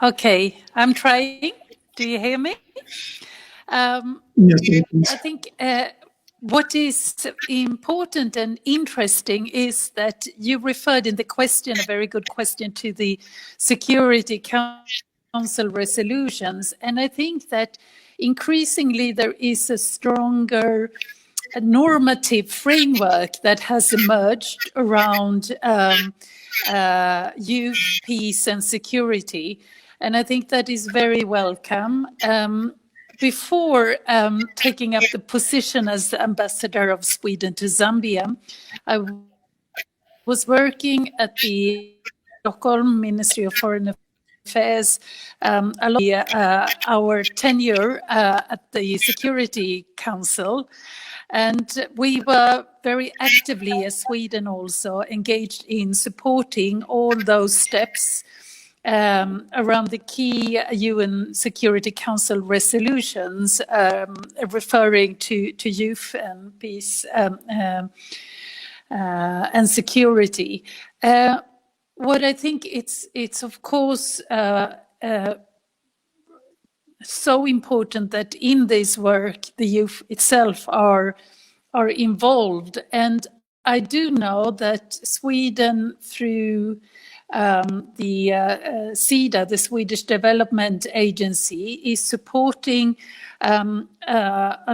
Okay, I'm trying. Do you hear me? Yes, I think what is important and interesting is that you referred in the question, a very good question, to the Security Council resolutions. And I think that increasingly there is a stronger normative framework that has emerged around youth, peace and security. And I think that is very welcome. Before taking up the position as the ambassador of Sweden to Zambia, I was working at the Stockholm Ministry of Foreign Affairs along our tenure at the Security Council. And we were very actively, as Sweden also, engaged in supporting all those steps around the key UN Security Council resolutions referring to youth and peace and security. What I think it's of course so important that in this work the youth itself are involved, and I do know that Sweden through the SIDA, the Swedish Development Agency, is supporting an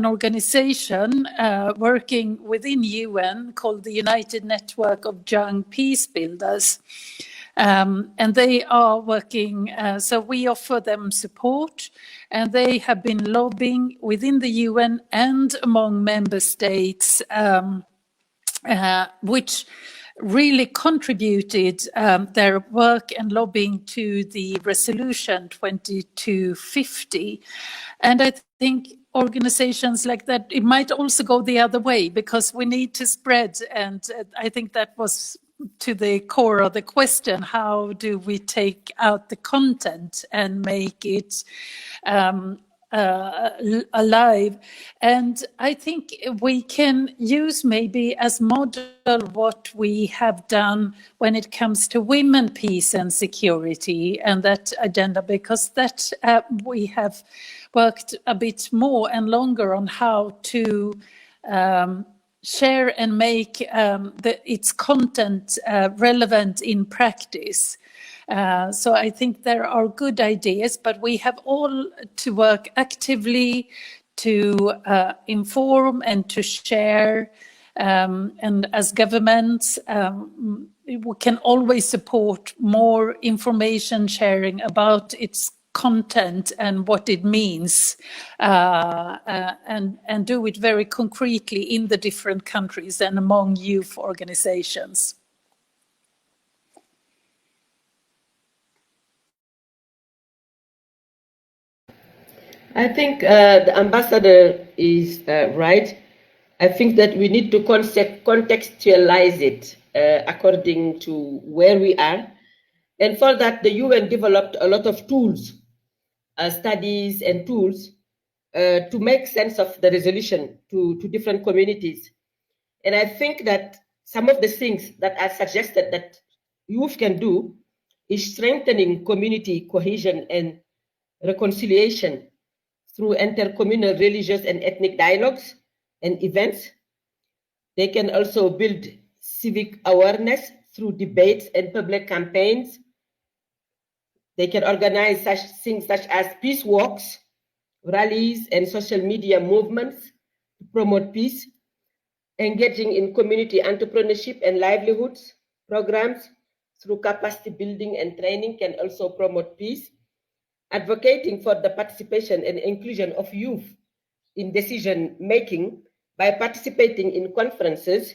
organization working within UN called the United Network of Young Peace Builders. And they are working, so we offer them support, and they have been lobbying within the UN and among member states, which really contributed their work and lobbying to the resolution 2250. And I think organizations like that, it might also go the other way, because we need to spread, and I think that was to the core of the question: how do we take out the content and make it alive? And I think we can use maybe as model what we have done when it comes to women, peace and security and that agenda, because that we have worked a bit more and longer on how to share and make its content relevant in practice. So I think there are good ideas, but we have all to work actively to inform and to share. And as governments, we can always support more information sharing about its content and what it means, and do it very concretely in the different countries and among youth organizations. I think the ambassador is right. I think that we need to contextualize it according to where we are. And for that, the UN developed a lot of tools, studies and tools to make sense of the resolution to different communities. And I think that some of the things that are suggested that youth can do is strengthening community cohesion and reconciliation through intercommunal religious and ethnic dialogues and events. They can also build civic awareness through debates and public campaigns. They can organize such things such as peace walks, rallies, and social media movements to promote peace. Engaging in community entrepreneurship and livelihoods programs through capacity building and training can also promote peace. Advocating for the participation and inclusion of youth in decision making by participating in conferences,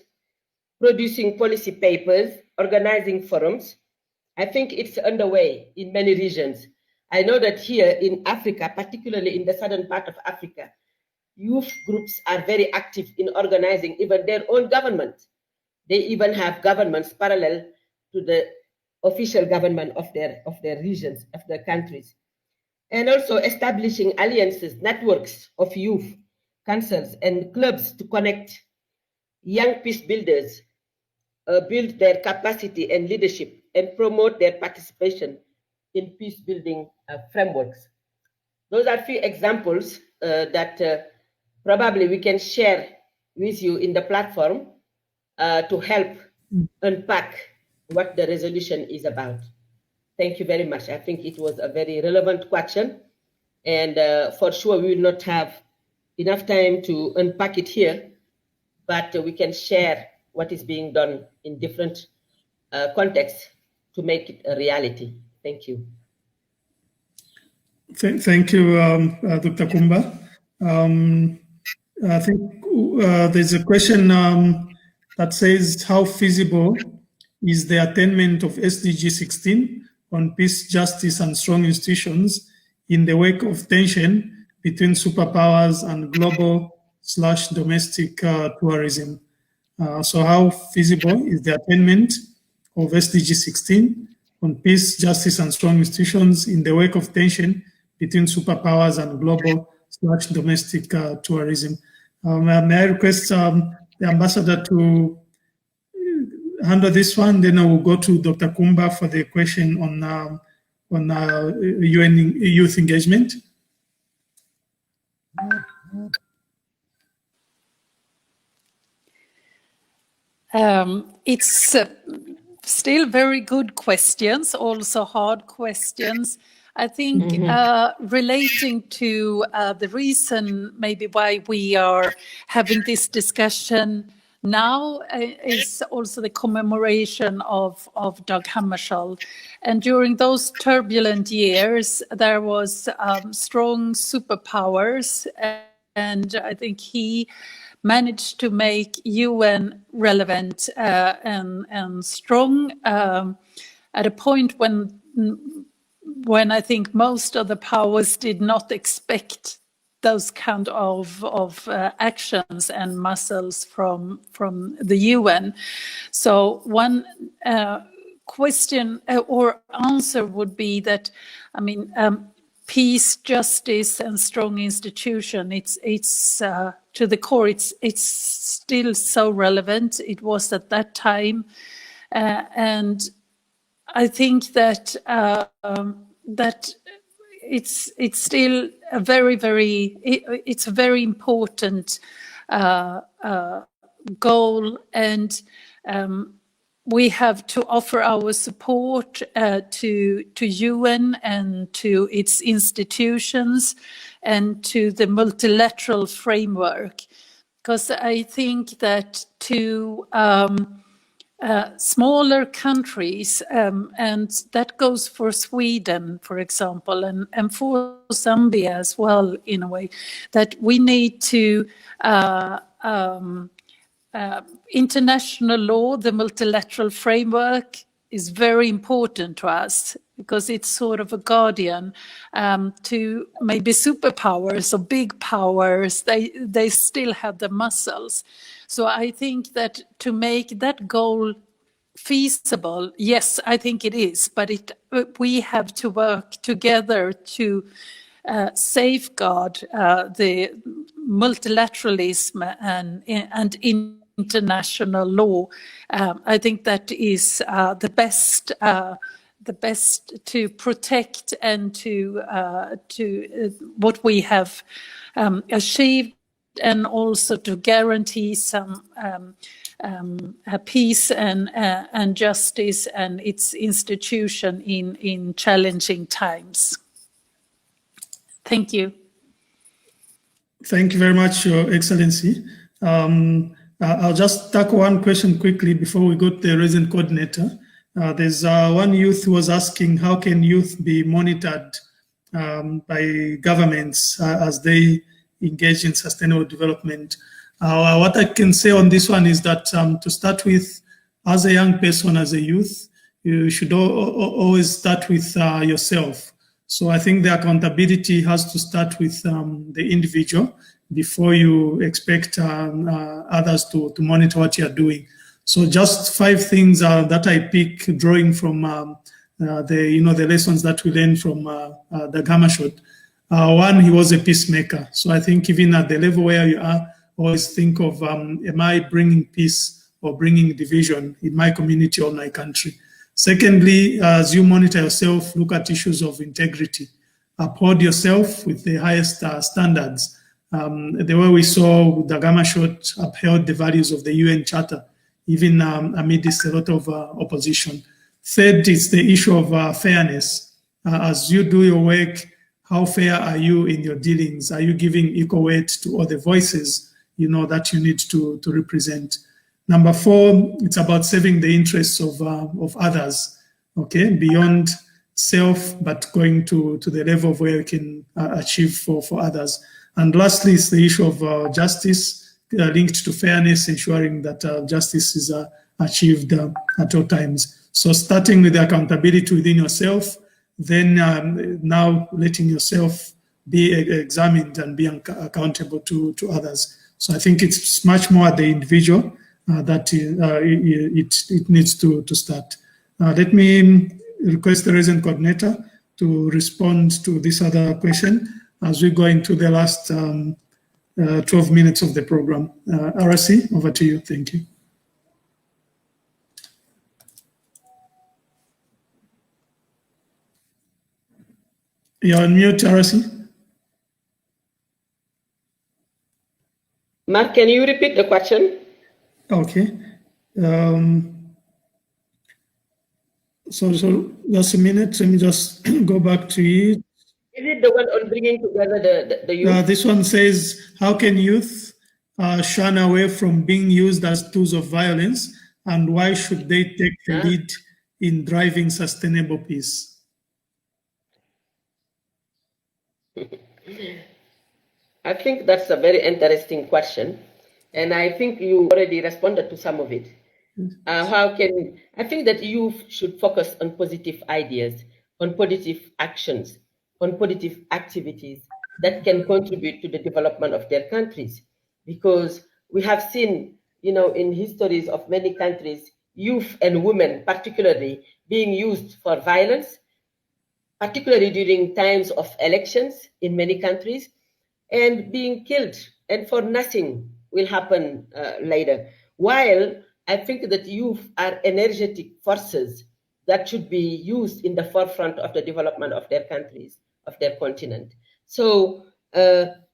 producing policy papers, organizing forums. I think it's underway in many regions. I know that here in Africa, particularly in the southern part of Africa, youth groups are very active in organizing even their own government. They even have governments parallel to the official government of their regions, of their countries. And also establishing alliances, networks of youth councils and clubs to connect young peace builders, build their capacity and leadership, and promote their participation in peace building frameworks. Those are few examples that probably we can share with you in the platform to help unpack what the resolution is about. Thank you very much. I think it was a very relevant question, and for sure we will not have enough time to unpack it here, but we can share what is being done in different contexts to make it a reality. Thank you. Thank you, Dr. Kumba. I think there's a question that says, how feasible is the attainment of SDG 16 on peace, justice, and strong institutions in the wake of tension between superpowers and global/domestic tourism? So how feasible is the attainment of SDG 16 on peace, justice, and strong institutions in the wake of tension between superpowers and global/domestic tourism? May I request the ambassador to handle this one, then I will go to Dr. Kumba for the question on UN youth engagement. It's still very good questions, also hard questions. I think relating to the reason maybe why we are having this discussion now is also the commemoration of Dag Hammarskjöld. And during those turbulent years, there was strong superpowers, and I think he managed to make UN relevant and strong at a point when I think most of the powers did not expect those kind of actions and muscles from the UN. So one question or answer would be that, I mean, peace, justice, and strong institution, it's to the core, it's still so relevant. It was at that time, and I think that that it's still a it's a very important goal, and we have to offer our support to UN and to its institutions and to the multilateral framework, because I think that to smaller countries, and that goes for Sweden, for example, and for Zambia as well, in a way, that we need to international law, the multilateral framework, is very important to us because it's sort of a guardian to maybe superpowers or big powers. They still have the muscles. So I think that to make that goal feasible, yes, I think it is, but we have to work together to safeguard the multilateralism and international law. I think that is the best to protect and to what we have achieved, and also to guarantee some peace and justice and its institution in challenging times. Thank you. Thank you very much, Your Excellency. I'll just tackle one question quickly before we go to the resident coordinator. There's one youth who was asking, how can youth be monitored by governments as they engage in sustainable development? What I can say on this one is that to start with, as a young person, as a youth, you should always start with yourself. So I think the accountability has to start with the individual before you expect others to monitor what you're doing. So just 5 things that I pick, drawing from the lessons that we learned from Dag Hammarskjöld. One, he was a peacemaker. So I think even at the level where you are, always think of, am I bringing peace or bringing division in my community or my country? Secondly, as you monitor yourself, look at issues of integrity. Uphold yourself with the highest standards. The way we saw Dag Hammarskjöld upheld the values of the UN Charter, even amidst a lot of opposition. Third is the issue of fairness. As you do your work, how fair are you in your dealings? Are you giving equal weight to all the voices that you need to represent? Number 4, it's about serving the interests of others, okay, beyond self, but going to the level of where you can achieve for others. And lastly, is the issue of justice linked to fairness, ensuring that justice is achieved at all times. So starting with the accountability within yourself, then now letting yourself be examined and be accountable to others. So I think it's much more at the individual that it needs to start. Let me request the resident coordinator to respond to this other question as we go into the last 12 minutes of the program. RC, over to you. Thank you. You're on mute, RC. Mark, can you repeat the question? Okay. So just a minute. Let me just go back to it. Is it the one on bringing together the youth? This one says, how can youth shun away from being used as tools of violence, and why should they take the lead in driving sustainable peace? I think that's a very interesting question, and I think you already responded to some of it. I think that youth should focus on positive ideas, on positive actions, on positive activities that can contribute to the development of their countries. Because we have seen, in histories of many countries, youth and women particularly being used for violence, particularly during times of elections in many countries, and being killed, and for nothing will happen later. While I think that youth are energetic forces that should be used in the forefront of the development of their countries, of their continent. So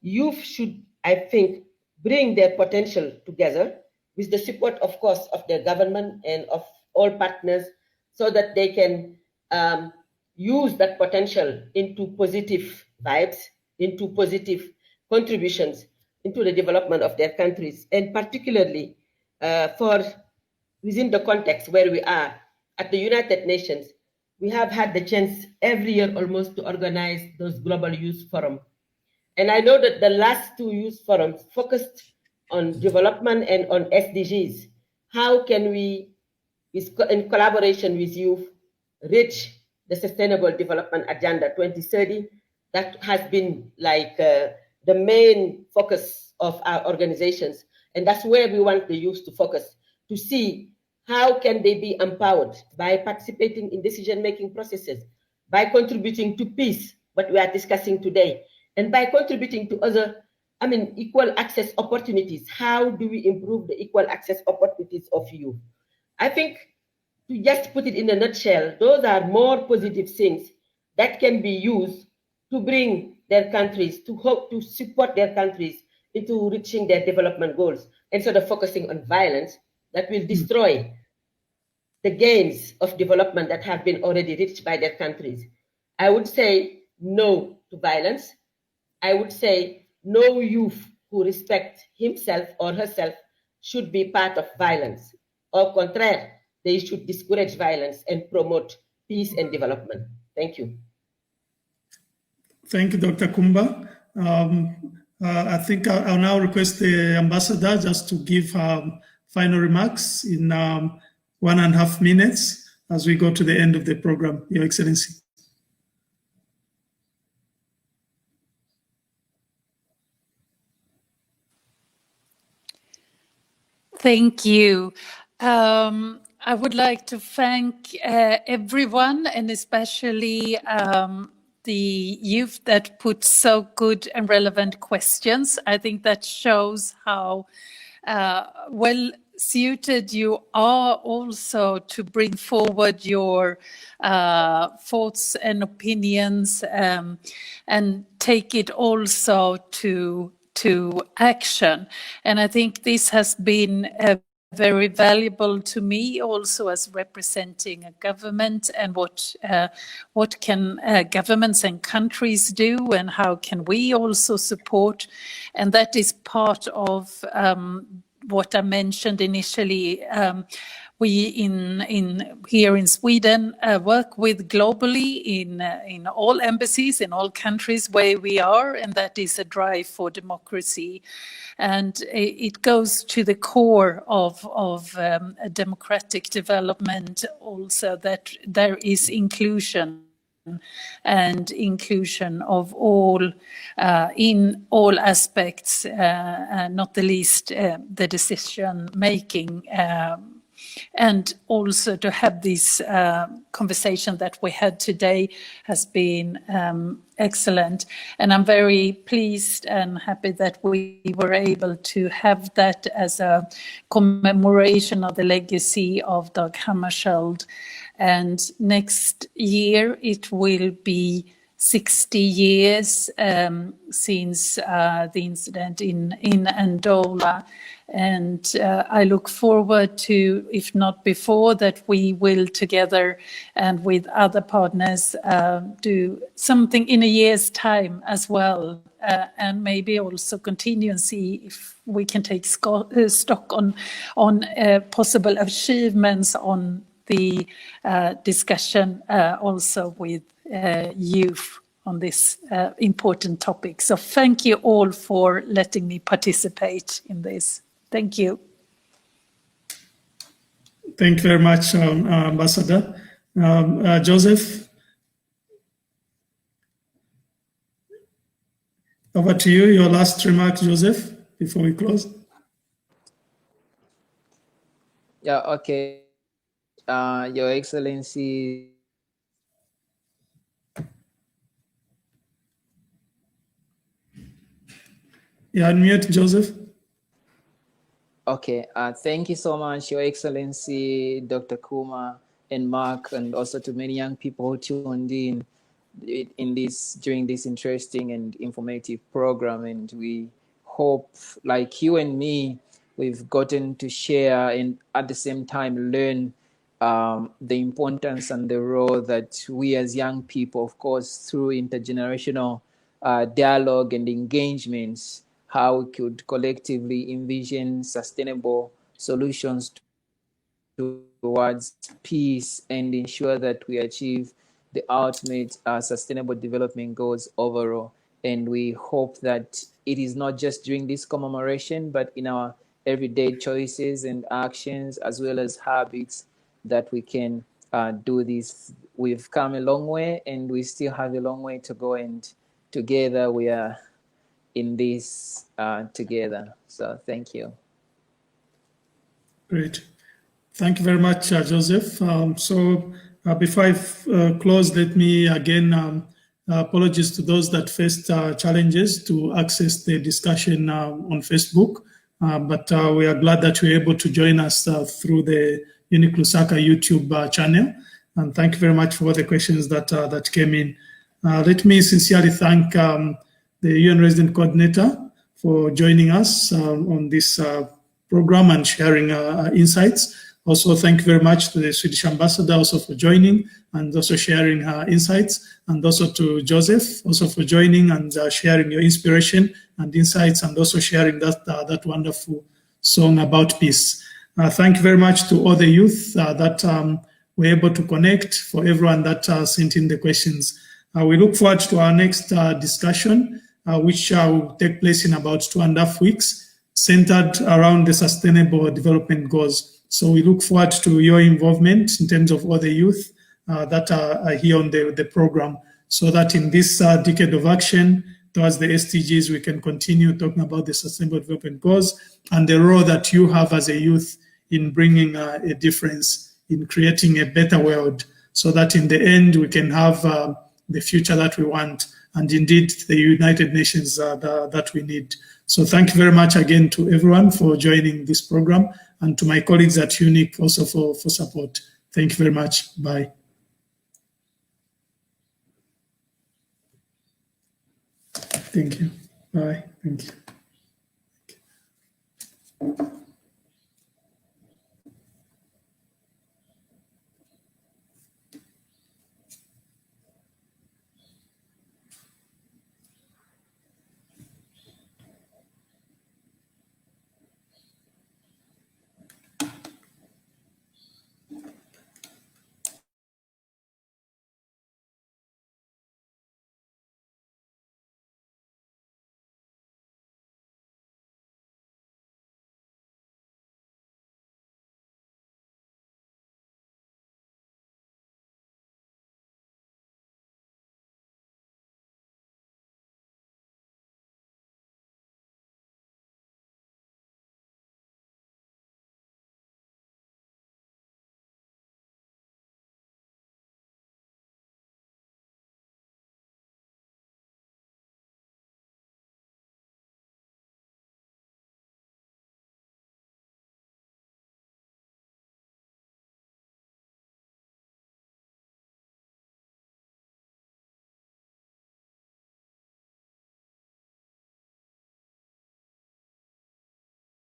youth should, I think, bring their potential together with the support, of course, of their government and of all partners, so that they can use that potential into positive vibes, into positive contributions into the development of their countries, and particularly for within the context where we are at the United Nations. We have had the chance every year almost to organize those global youth forums. And I know that the last two youth forums focused on development and on SDGs. How can we, in collaboration with youth, reach the Sustainable Development Agenda 2030? That has been like the main focus of our organizations. And that's where we want the youth to focus, to see how can they be empowered by participating in decision-making processes, by contributing to peace, what we are discussing today, and by contributing to other, equal access opportunities. How do we improve the equal access opportunities of youth? I think, to just put it in a nutshell, those are more positive things that can be used to bring their countries, to hope to support their countries into reaching their development goals, instead of focusing on violence that will destroy the gains of development that have been already reached by their countries. I would say no to violence. I would say no youth who respects himself or herself should be part of violence. Au contraire, they should discourage violence and promote peace and development. Thank you. Thank you, Dr. Kumba. I think I'll now request the ambassador just to give final remarks in 1.5 minutes as we go to the end of the program, Your Excellency. Thank you. I would like to thank everyone, and especially the youth that put so good and relevant questions. I think that shows how well suited you are also to bring forward your thoughts and opinions and take it also to action. And I think this has been very valuable to me also as representing a government, and what can governments and countries do, and how can we also support. And that is part of what I mentioned initially. We here in Sweden work with globally in all embassies, in all countries where we are, and that is a drive for democracy. And it goes to the core of a democratic development also, that there is inclusion and inclusion of all in all aspects, not the least the decision making. And also to have this conversation that we had today has been excellent. And I'm very pleased and happy that we were able to have that as a commemoration of the legacy of Dag Hammarskjöld. And next year it will be 60 years since the incident in Andola. And I look forward to, if not before, that we will together and with other partners do something in a year's time as well, and maybe also continue and see if we can take stock on possible achievements on the discussion also with youth on this important topic. So thank you all for letting me participate in this. Thank you. Thank you very much, Ambassador. Joseph, over to you. Your last remark, Joseph, before we close. Yeah, okay. Your Excellency. Yeah, unmute, Joseph. Okay, thank you so much, Your Excellency, Dr. Kuma and Mark, and also to many young people who tuned in during this interesting and informative program. And we hope, like you and me, we've gotten to share and at the same time learn the importance and the role that we as young people, of course, through intergenerational dialogue and engagements, how we could collectively envision sustainable solutions towards peace and ensure that we achieve the ultimate sustainable development goals overall. And we hope that it is not just during this commemoration, but in our everyday choices and actions, as well as habits, that we can do this. We've come a long way, and we still have a long way to go. And together we are in this together. So thank you. Great. Thank you very much, Joseph. Before I close, let me again apologies to those that faced challenges to access the discussion on Facebook. But we are glad that you're able to join us through the Unique Lusaka YouTube channel. And thank you very much for the questions that came in. Let me sincerely thank the UN Resident Coordinator for joining us on this program and sharing insights. Also, thank you very much to the Swedish Ambassador also for joining and also sharing her insights, and also to Joseph also for joining and sharing your inspiration and insights, and also sharing that wonderful song about peace. Thank you very much to all the youth that were able to connect, for everyone that sent in the questions. We look forward to our next discussion, which will take place in about 2.5 weeks, centered around the Sustainable Development Goals. So we look forward to your involvement in terms of all the youth that are here on the program, so that in this decade of action towards the SDGs, we can continue talking about the Sustainable Development Goals and the role that you have as a youth in bringing a difference, in creating a better world, so that in the end we can have the future that we want, and indeed the United Nations that we need. So thank you very much again to everyone for joining this program, and to my colleagues at UNIC also for support. Thank you very much. Bye. Thank you. Bye. Thank you.